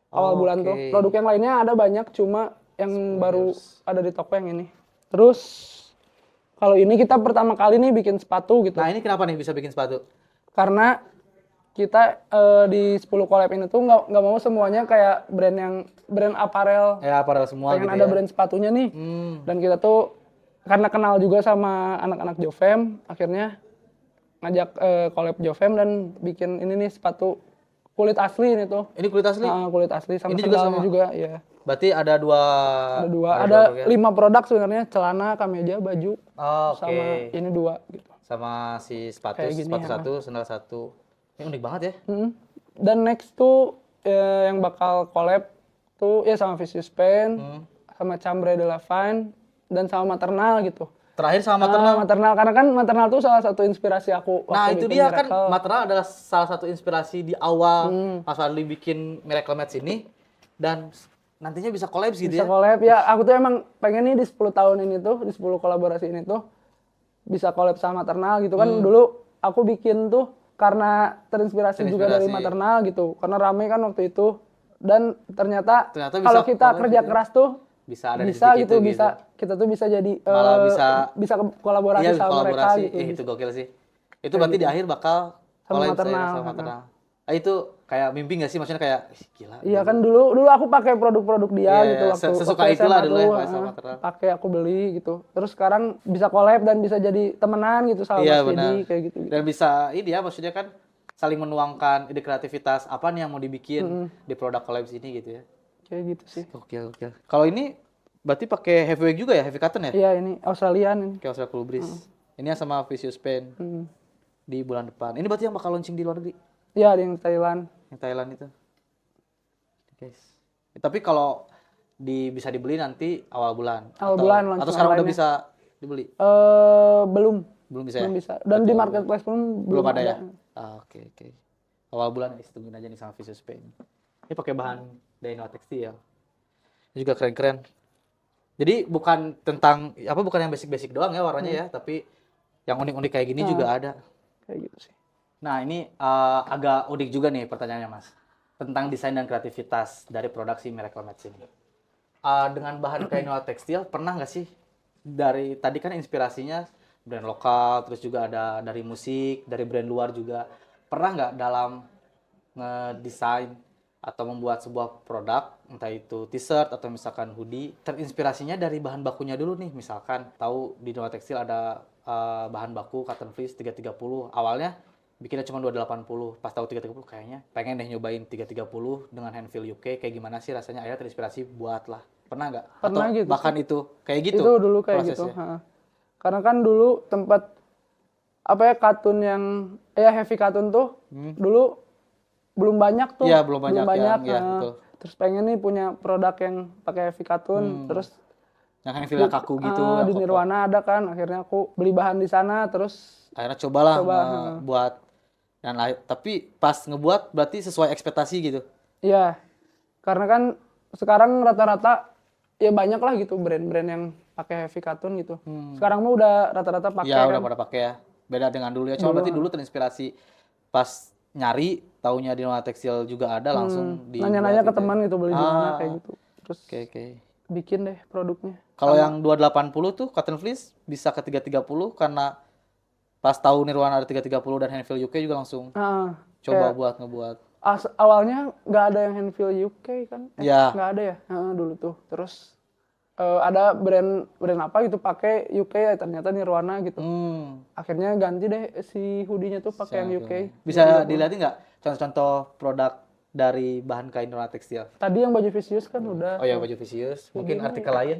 awal bulan tuh. Produk yang lainnya ada banyak, cuma yang baru ada di toko yang ini. Terus kalau ini kita pertama kali nih bikin sepatu gitu. Nah ini kenapa nih bisa bikin sepatu? Karena kita di 10 collab ini tuh nggak mau semuanya kayak brand aparel. Ya apparel semua Pengen gitu ada ya. brand sepatunya nih. Dan kita tuh karena kenal juga sama anak-anak Jovem, akhirnya ngajak collab Jovem dan bikin ini nih sepatu kulit asli ini tuh. Ini kulit asli? Kulit asli sama Ini juga sandalnya sama? juga, ya. Berarti ada dua. Ada 5 produk sebenarnya, celana, kemeja, baju, Oh, sama ini 2 gitu. sama si sepatu Kayak gini, sepatu ya. satu, sandal satu. Ini unik banget ya. Dan next tuh yang bakal collab tuh ya sama Vicious Pen, sama Chambre de la Fine, dan sama Maternal gitu. Terakhir sama Maternal. Maternal, karena kan Maternal tuh salah satu inspirasi aku waktu Nah, itu bikin dia kan Miracle. Maternal adalah salah satu inspirasi di awal Mas Fadli bikin Miracle Match ini dan nantinya bisa collab gitu Bisa ya. collab ya, aku tuh emang pengen nih di 10 tahun ini tuh, di 10 kolaborasi ini tuh bisa collab sama Maternal gitu kan. Dulu aku bikin tuh karena terinspirasi juga dari Maternal gitu, karena rame kan waktu itu. Dan ternyata Ternyata bisa kalau kita collab kerja gitu ya. keras tuh Bisa ada di bisa titik gitu, itu bisa kita tuh bisa jadi Malah bisa kolaborasi iya, sama mereka kolaborasi. gitu. Itu gokil sih. Itu berarti di akhir bakal Sama collab Maternal. sama Maternal. Ah, itu kayak mimpi nggak sih? Maksudnya kayak ih, gila. Iya kan dulu aku pakai produk-produk dia Iya, gitu iya. waktu Sesuka waktu itulah SMA dulu ya, tuh, pakai sama Maternal. pakai aku beli gitu. Terus sekarang bisa collab dan bisa jadi temenan gitu sama Iya, Mas benar. Fidi kayak gitu. Dan bisa ini ya, maksudnya kan saling menuangkan ide kreativitas apa nih yang mau dibikin di produk collab ini gitu ya. Kayak gitu sih. Gokil, gokil. Kalau ini berarti pakai heavyweight juga ya, heavy cotton ya? Iya ini Australian ini. Kayak Australia Cool Breeze. Ini yang sama Vicious Pen di bulan depan. Ini berarti yang bakal launching di luar negeri, Iya di Thailand. yang Thailand itu. Guys. Tapi kalau bisa dibeli nanti awal bulan. Awal bulan Atau launching sekarang udah online-nya. bisa dibeli? Belum Belum bisa ya? belum bisa. Dan di marketplace pun Belum ada ya? Ah, oke, oke. Awal bulan guys, tungguin aja nih sama Vicious Pen. Ini pakai bahan Dino Textile. Ini juga keren-keren. Jadi bukan bukan yang basic-basic doang ya warnanya ya, tapi yang unik-unik kayak gini juga ada. Kayak gitu sih. Nah, ini agak unik juga nih pertanyaannya, Mas. Tentang desain dan kreativitas dari produksi Miracle Match ini. Dengan bahan kain tekstil, pernah nggak sih dari tadi kan inspirasinya brand lokal, terus juga ada dari musik, dari brand luar juga. Pernah nggak dalam ngedesain atau membuat sebuah produk, entah itu t-shirt atau misalkan hoodie, terinspirasinya dari bahan bakunya dulu nih. Misalkan tahu di Nova Tekstil ada bahan baku cotton fleece 330. Awalnya bikinnya cuma 280. Pas tahu 330 kayaknya pengen deh nyobain 330 dengan handfeel UK kayak gimana sih rasanya. Akhirnya terinspirasi buat lah. Pernah nggak? Pernah Atau gitu bahkan itu kayak gitu? Itu dulu kayak gitu. prosesnya? Karena kan dulu tempat kartun yang heavy cartoon tuh dulu belum banyak tuh. Iya, belum banyak yang- iya, nah. betul. Terus pengen nih punya produk yang pakai heavy cartoon, terus Yang handfeel kaku gitu. yang di kokoh. Nirwana ada kan, akhirnya aku beli bahan di sana, terus Akhirnya cobalah buat dan tapi pas ngebuat berarti sesuai ekspektasi gitu. ya karena kan sekarang rata-rata ya banyak lah gitu brand-brand yang pakai heavy cartoon gitu. Sekarang mah udah rata-rata pakai Ya kan. udah pada pakai ya. Beda dengan dulu ya. Cuma berarti dulu terinspirasi pas nyari taunya di Nova Tekstil juga ada langsung di Nanya-nanya ke teman gitu beli di mana kayak gitu. Terus Oke, oke. bikin deh produknya. Kalau yang 280 tuh cotton fleece bisa ke 330 karena pas tahu Nirwana ada 330 dan handfeel UK juga langsung Nah, coba buat ngebuat. awalnya nggak ada yang handfeel UK kan? Ya. Nggak ada ya? Dulu tuh. Terus ada brand apa gitu pakai UK ya ternyata Nirwana gitu. Akhirnya ganti deh si hoodie-nya tuh pakai yang UK. Bisa dilihatin nggak contoh-contoh produk dari bahan kain Nirwana Tekstil? Tadi yang baju Vicious kan udah. Oh ya baju Vicious. Mungkin artikel lain.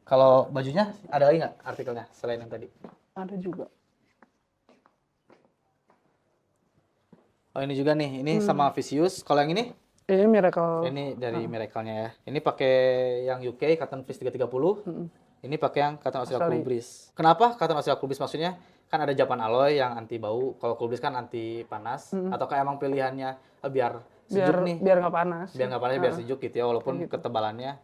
Kalau bajunya ada lagi nggak artikelnya selain yang tadi? Ada juga. Oh ini juga nih, ini sama Vicious. Kalau yang ini? Ini Miracle. Ini dari Miracle-nya ya. Ini pakai yang UK Cotton Fleece 330. Ini pakai yang Cotton Australia Cool Breeze. Kenapa Cotton Australia Cool Breeze? Maksudnya kan ada Japan Alloy yang anti bau. Kalau Cool Breeze kan anti panas. Atau kayak emang pilihannya biar sejuk nih. Biar nggak panas. Biar nggak panas, biar sejuk gitu ya. Walaupun ketebalannya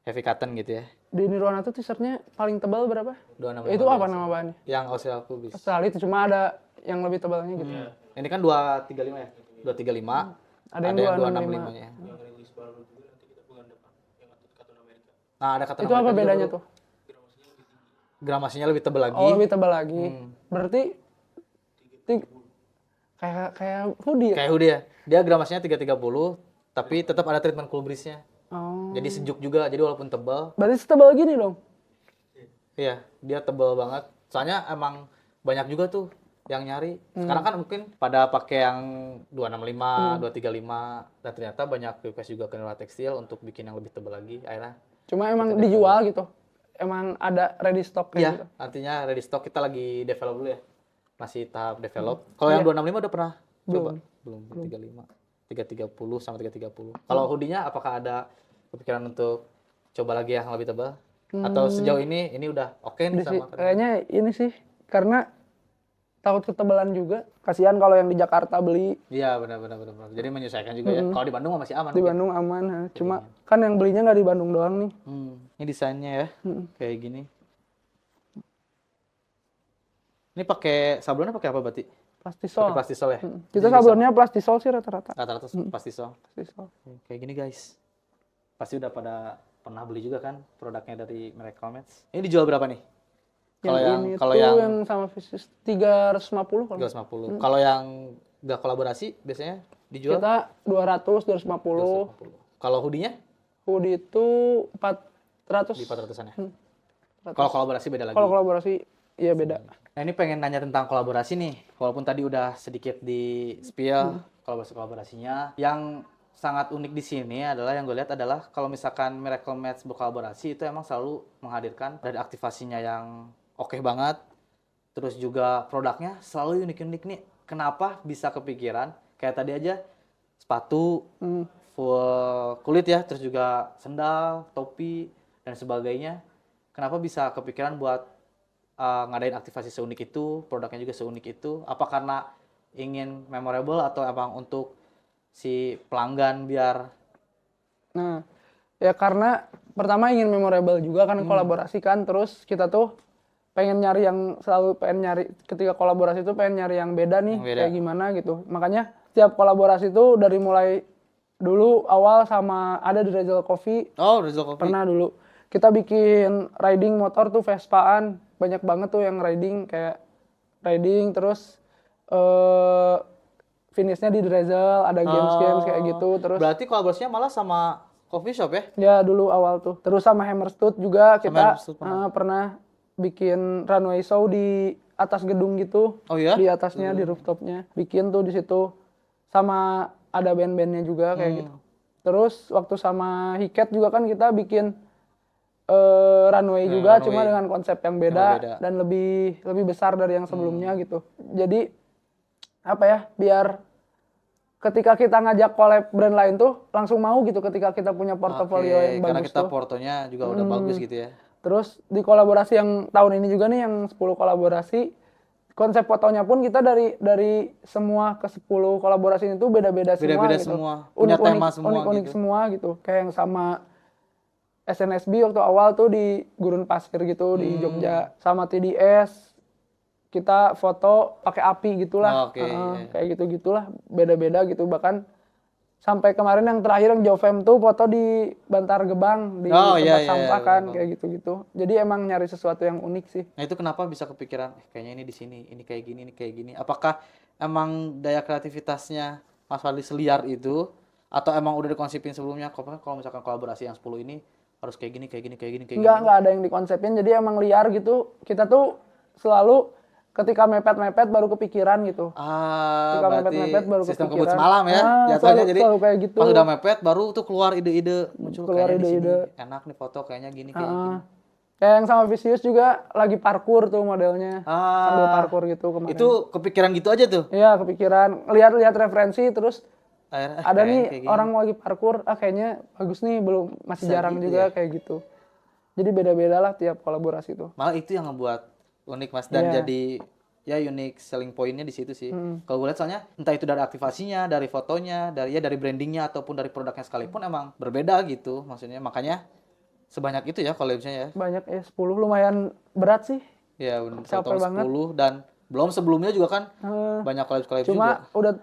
heavy cotton gitu ya. Di Nirwana tuh t-shirtnya paling tebal berapa? 265. Itu apa nama bahannya? Yang Australia Cool Breeze. Australia itu cuma ada yang lebih tebalnya gitu. Ini kan 235 ya? 235. Ada yang 265. nya. Nah, ada kata Itu apa bedanya tuh? Gramasinya lebih tebal lagi. Oh, lebih tebal lagi. Berarti kayak hoodie ya? Kayak hoodie ya. Dia gramasinya 330, tapi tetap ada treatment cool breeze-nya. Oh. Jadi sejuk juga. Jadi walaupun tebal, Berarti setebal gini dong? iya, dia tebal banget. Soalnya emang banyak juga tuh yang nyari. Sekarang kan mungkin pada pakai yang 265, 235, dan ternyata banyak request juga ke Nirwana Tekstil untuk bikin yang lebih tebal lagi. Akhirnya Cuma emang dijual gitu. Emang ada ready stock kayak iya, gitu. nantinya ready stock kita lagi develop dulu ya. masih tahap develop. Kalau yang 265 udah pernah coba? Belum. Belum. 330 sama 330. Kalau hoodie-nya apakah ada kepikiran untuk coba lagi yang lebih tebal? Atau sejauh ini udah oke nih sama kayaknya ini sih karena takut ketebalan juga. Kasihan kalau yang di Jakarta beli. Iya, benar. Jadi menyesuaikan juga ya. Kalau di Bandung mah masih aman. Di Bandung aman. Cuma kan yang belinya nggak di Bandung doang nih. Ini desainnya ya. Kayak gini. Ini pakai sablonnya pakai apa berarti? Plastisol. Pakai plastisol ya? Kita sablonnya plastisol sih rata-rata. Rata-rata plastisol. Plastisol. Kayak gini guys. Pasti udah pada pernah beli juga kan produknya dari Miracle Mats. Ini dijual berapa nih? Kalau yang sama Visus 350 kalau. 350. Kalau yang nggak kolaborasi biasanya dijual? Kita 200, 250. Kalau hoodie-nya? Hoodie itu 400. Di 400-an ya? Kalau kolaborasi beda lagi? Kalau kolaborasi, iya beda. Nah ini pengen nanya tentang kolaborasi nih. Walaupun tadi udah sedikit di spill kolaborasinya. Yang sangat unik di sini adalah yang gue lihat adalah kalau misalkan Miracle Mats berkolaborasi itu emang selalu menghadirkan dari aktivasinya yang oke banget. Terus juga produknya selalu unik-unik nih. Kenapa bisa kepikiran? Kayak tadi aja sepatu full kulit ya, terus juga sendal, topi dan sebagainya. Kenapa bisa kepikiran buat ngadain aktivasi seunik itu, produknya juga seunik itu? Apa karena ingin memorable atau emang untuk si pelanggan biar? Nah, ya karena pertama ingin memorable juga kan kolaborasi kan, terus kita tuh pengen nyari yang ketika kolaborasi itu pengen nyari yang beda nih, kayak gimana gitu. Makanya setiap kolaborasi itu dari mulai dulu awal sama ada di Rizal Coffee. Oh, Rizal Coffee. Pernah dulu. Kita bikin riding motor tuh Vespaan, banyak banget tuh yang riding terus finishnya di Rizal, ada games kayak gitu. Terus berarti kolaborasinya malah sama coffee shop ya? Ya dulu awal tuh. Terus sama Hammerstud juga kita pernah bikin runway show di atas gedung gitu. Oh iya? Di atasnya, di rooftopnya. Bikin tuh di situ. Sama ada band-bandnya juga kayak gitu. Terus waktu sama Hiket juga kan kita bikin runway juga, cuma dengan konsep yang beda dan lebih besar dari yang sebelumnya gitu. Jadi apa ya, biar ketika kita ngajak collab brand lain tuh langsung mau gitu ketika kita punya portofolio yang bagus. Karena kita portonya juga udah bagus gitu ya. Terus di kolaborasi yang tahun ini juga nih yang 10 kolaborasi, konsep fotonya pun kita dari semua ke 10 kolaborasi itu beda-beda semua gitu. Punya tema semua unik-unik semua gitu. Kayak yang sama SNSD waktu awal tuh di Gurun Pasir gitu di Jogja, sama TDS kita foto pakai api gitulah. Kayak gitu-gitulah, beda-beda gitu. Bahkan sampai kemarin yang terakhir yang Jovem tuh foto di Bantar Gebang di tempat sampah kan, kayak gitu-gitu. Jadi emang nyari sesuatu yang unik sih. Nah itu kenapa bisa kepikiran kayaknya ini di sini, ini kayak gini, ini kayak gini. Apakah emang daya kreativitasnya Mas Fadli seliar itu atau emang udah dikonsepin sebelumnya? Kalau misalkan kolaborasi yang 10 ini harus kayak gini. Enggak ada yang dikonsepin, jadi emang liar gitu. Kita tuh selalu ketika mepet baru kepikiran gitu. Ketika mepet baru sistem kepikiran. Kebut semalam ya. Jatuhnya jadi kayak gitu. Pas udah mepet baru tuh keluar ide-ide muncul keluar kayaknya ide-ide. Di sini enak nih foto kayaknya gini kayak gini. Kayak yang sama Vicious juga lagi parkour tuh modelnya. Sambil parkour gitu kemarin. Itu kepikiran gitu aja tuh? Iya kepikiran. Lihat referensi terus ada nih orang lagi parkour, kayaknya bagus nih, masih jarang gitu juga ya? Kayak gitu. Jadi beda-beda lah tiap kolaborasi tuh. Malah itu yang ngebuat unik Mas dan jadi ya unique selling point-nya di situ sih. Kalau gue lihat soalnya entah itu dari aktivasinya, dari fotonya, dari brandingnya ataupun dari produknya sekalipun emang berbeda gitu maksudnya. Makanya sebanyak itu ya collabs-nya ya. Banyak ya, 10 lumayan berat sih. Ya benar, 10 dan belum sebelumnya juga kan banyak collab-collab juga. Cuma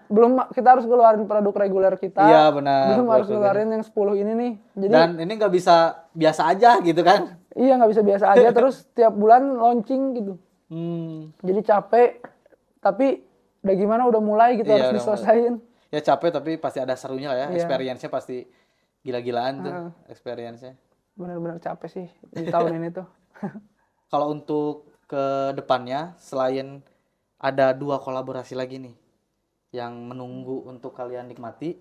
belum kita harus keluarin produk reguler kita. Iya benar. Belum harus keluarin yang 10 ini nih. Jadi, dan ini nggak bisa biasa aja gitu kan? Iya nggak bisa biasa aja terus tiap bulan launching gitu. Jadi capek, tapi udah gimana udah mulai gitu, harus diselesain. Ya capek tapi pasti ada serunya lah ya. Experience-nya pasti gila-gilaan tuh experience-nya. Benar-benar capek sih di tahun ini tuh. Kalau untuk ke depannya selain ada 2 kolaborasi lagi nih yang menunggu untuk kalian nikmati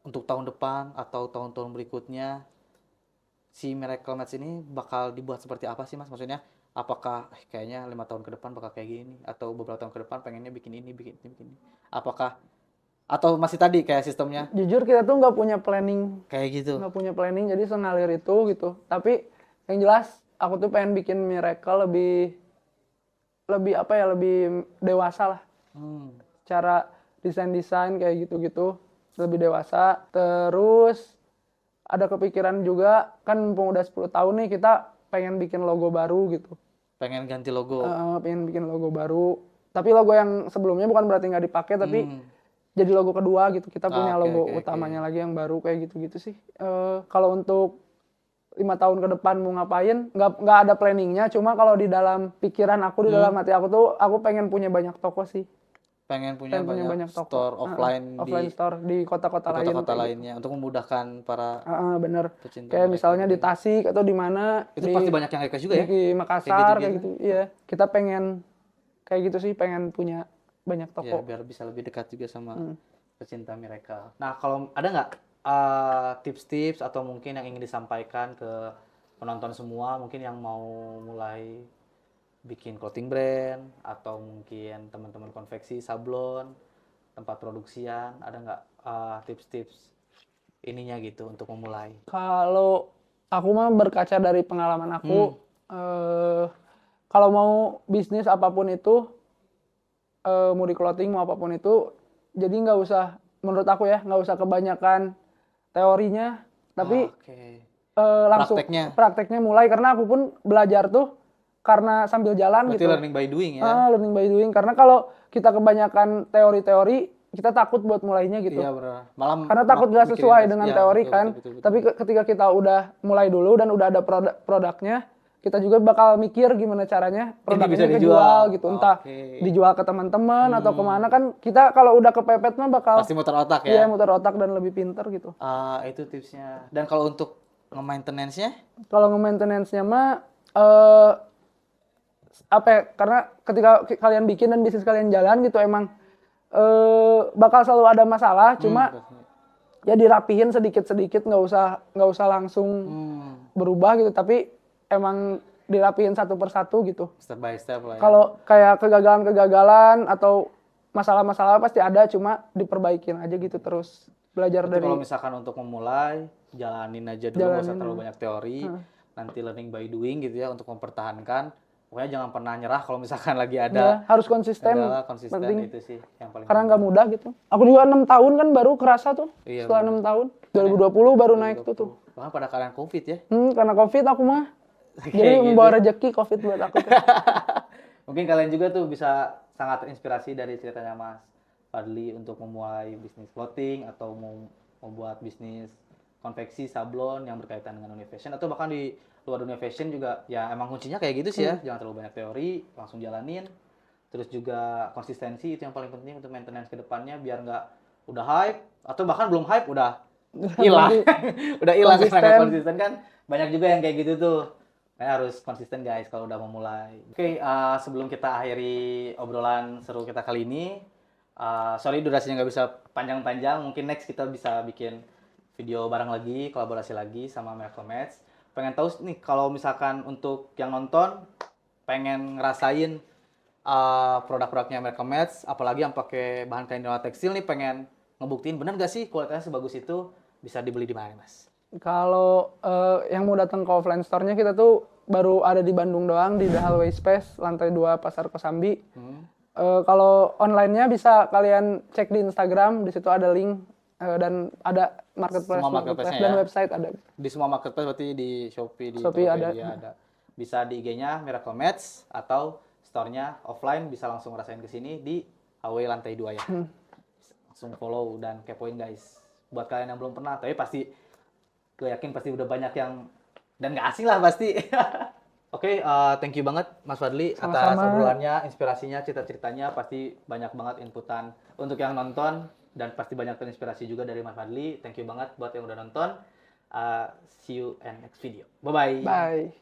untuk tahun depan atau tahun-tahun berikutnya, si Miracle Match ini bakal dibuat seperti apa sih Mas? Maksudnya apakah kayaknya 5 tahun ke depan bakal kayak gini atau beberapa tahun ke depan pengennya bikin ini, bikin ini, bikin ini. Apakah atau masih tadi kayak sistemnya Jujur kita tuh nggak punya planning, kayak gitu? jadi sengalir itu gitu. Tapi yang jelas aku tuh pengen bikin Miracle lebih apa ya, lebih dewasa lah. Cara desain kayak gitu-gitu lebih dewasa. Terus ada kepikiran juga, kan mumpung udah 10 tahun nih, kita pengen bikin logo baru gitu. Pengen ganti logo. Pengen bikin logo baru. Tapi logo yang sebelumnya bukan berarti nggak dipakai, tapi jadi logo kedua gitu. Kita punya logo utamanya lagi yang baru kayak gitu-gitu sih. Kalau untuk 5 tahun ke depan mau ngapain, nggak ada planningnya. Cuma kalau di dalam pikiran aku, di dalam hati aku tuh, aku pengen punya banyak toko sih. Pengen punya banyak toko. store offline store di kota-kota lainnya untuk memudahkan para bener. pecinta Kayak mereka. misalnya di Tasik atau di mana, Itu pasti banyak yang request juga ya? di Makassar kayak gitu. Iya, kita pengen kayak gitu sih, pengen punya banyak Ya, toko. biar bisa lebih dekat juga sama pecinta Miracle. Nah, kalau ada nggak tips-tips atau mungkin yang ingin disampaikan ke penonton semua, mungkin yang mau mulai bikin clothing brand atau mungkin teman-teman konveksi, sablon, tempat produksian, ada nggak tips-tips ininya gitu untuk memulai? Kalau aku mah berkaca dari pengalaman aku, kalau mau bisnis apapun itu, mau di clothing mau apapun itu, jadi nggak usah, menurut aku ya, nggak usah kebanyakan teorinya, tapi langsung prakteknya mulai. Karena aku pun belajar tuh karena sambil jalan. Berarti gitu. Learning by doing ya? Learning by doing. Karena kalau kita kebanyakan teori-teori, kita takut buat mulainya gitu. Iya benar. Malam karena takut nggak sesuai dengan teori betul, kan. betul. Tapi ketika kita udah mulai dulu dan udah ada produknya, kita juga bakal mikir gimana caranya produknya bisa dijual gitu. Entah dijual ke teman-teman atau kemana kan. Kita kalau udah kepepet mah bakal pasti muter otak ya? Iya, muter otak dan lebih pinter gitu. Itu tipsnya. Dan kalau untuk nge-maintenance-nya? Kalau nge-maintenance-nya mah karena ketika kalian bikin dan bisnis kalian jalan gitu, emang bakal selalu ada masalah. Cuma ya dirapihin sedikit-sedikit, nggak usah langsung berubah gitu, tapi emang dirapihin satu persatu gitu. Step by step lah ya. Kalau kayak kegagalan atau masalah-masalah pasti ada, cuma diperbaikin aja gitu terus. Belajar Berarti dari. kalau misalkan untuk memulai, jalanin aja dulu, nggak usah terlalu banyak teori. Nanti learning by doing gitu ya untuk mempertahankan. Pokoknya jangan pernah nyerah kalau misalkan lagi ada. Harus konsisten. Konsisten itu sih yang paling karena nggak mudah gitu. Aku juga 6 tahun kan baru kerasa tuh. Iya, setelah 6 tahun. 2020 baru naik tuh. Bahkan pada kalian COVID ya. Karena COVID aku mah. Jadi membawa rezeki COVID buat aku. Mungkin kalian juga tuh bisa sangat terinspirasi dari ceritanya Mas Fadli untuk memulai bisnis clothing atau mau membuat bisnis konveksi sablon yang berkaitan dengan dunia fashion, atau bahkan di luar dunia fashion juga. Ya emang kuncinya kayak gitu sih ya, jangan terlalu banyak teori, langsung jalanin. Terus juga konsistensi itu yang paling penting untuk maintenance ke depannya, biar nggak udah hype atau bahkan belum hype udah hilang. Udah hilang karena konsisten kan. Banyak juga yang kayak gitu tuh. Harus konsisten guys kalau udah memulai. Oke, sebelum kita akhiri obrolan seru kita kali ini, sorry durasinya nggak bisa panjang-panjang, mungkin next kita bisa bikin video bareng lagi, kolaborasi lagi sama Miracle Match. Pengen tahu nih kalau misalkan untuk yang nonton pengen ngerasain produk-produknya Miracle Match, apalagi yang pakai bahan kain dan tekstil nih, pengen ngebuktiin bener gak sih kualitasnya sebagus itu, bisa dibeli di mana Mas? Kalau yang mau datang ke offline store-nya, kita tuh baru ada di Bandung doang, di The Hallway Space, lantai 2 Pasar Kosambi. Kalau online-nya bisa kalian cek di Instagram, di situ ada link dan ada marketplace dan website ada. Di semua marketplace berarti di Shopee, di Shopee ada. Bisa di IG-nya Miracle Match atau store-nya offline bisa langsung ngerasain ke sini di Hallway lantai 2 ya. Langsung follow dan kepoin guys. Buat kalian yang belum pernah, tapi pasti gue yakin pasti udah banyak yang dan nggak asing lah pasti. Oke, thank you banget Mas Fadli atas obrolannya, inspirasinya, cerita-ceritanya, pasti banyak banget inputan untuk yang nonton dan pasti banyak terinspirasi juga dari Mas Fadli. Thank you banget buat yang udah nonton. See you in next video. Bye-bye. Bye.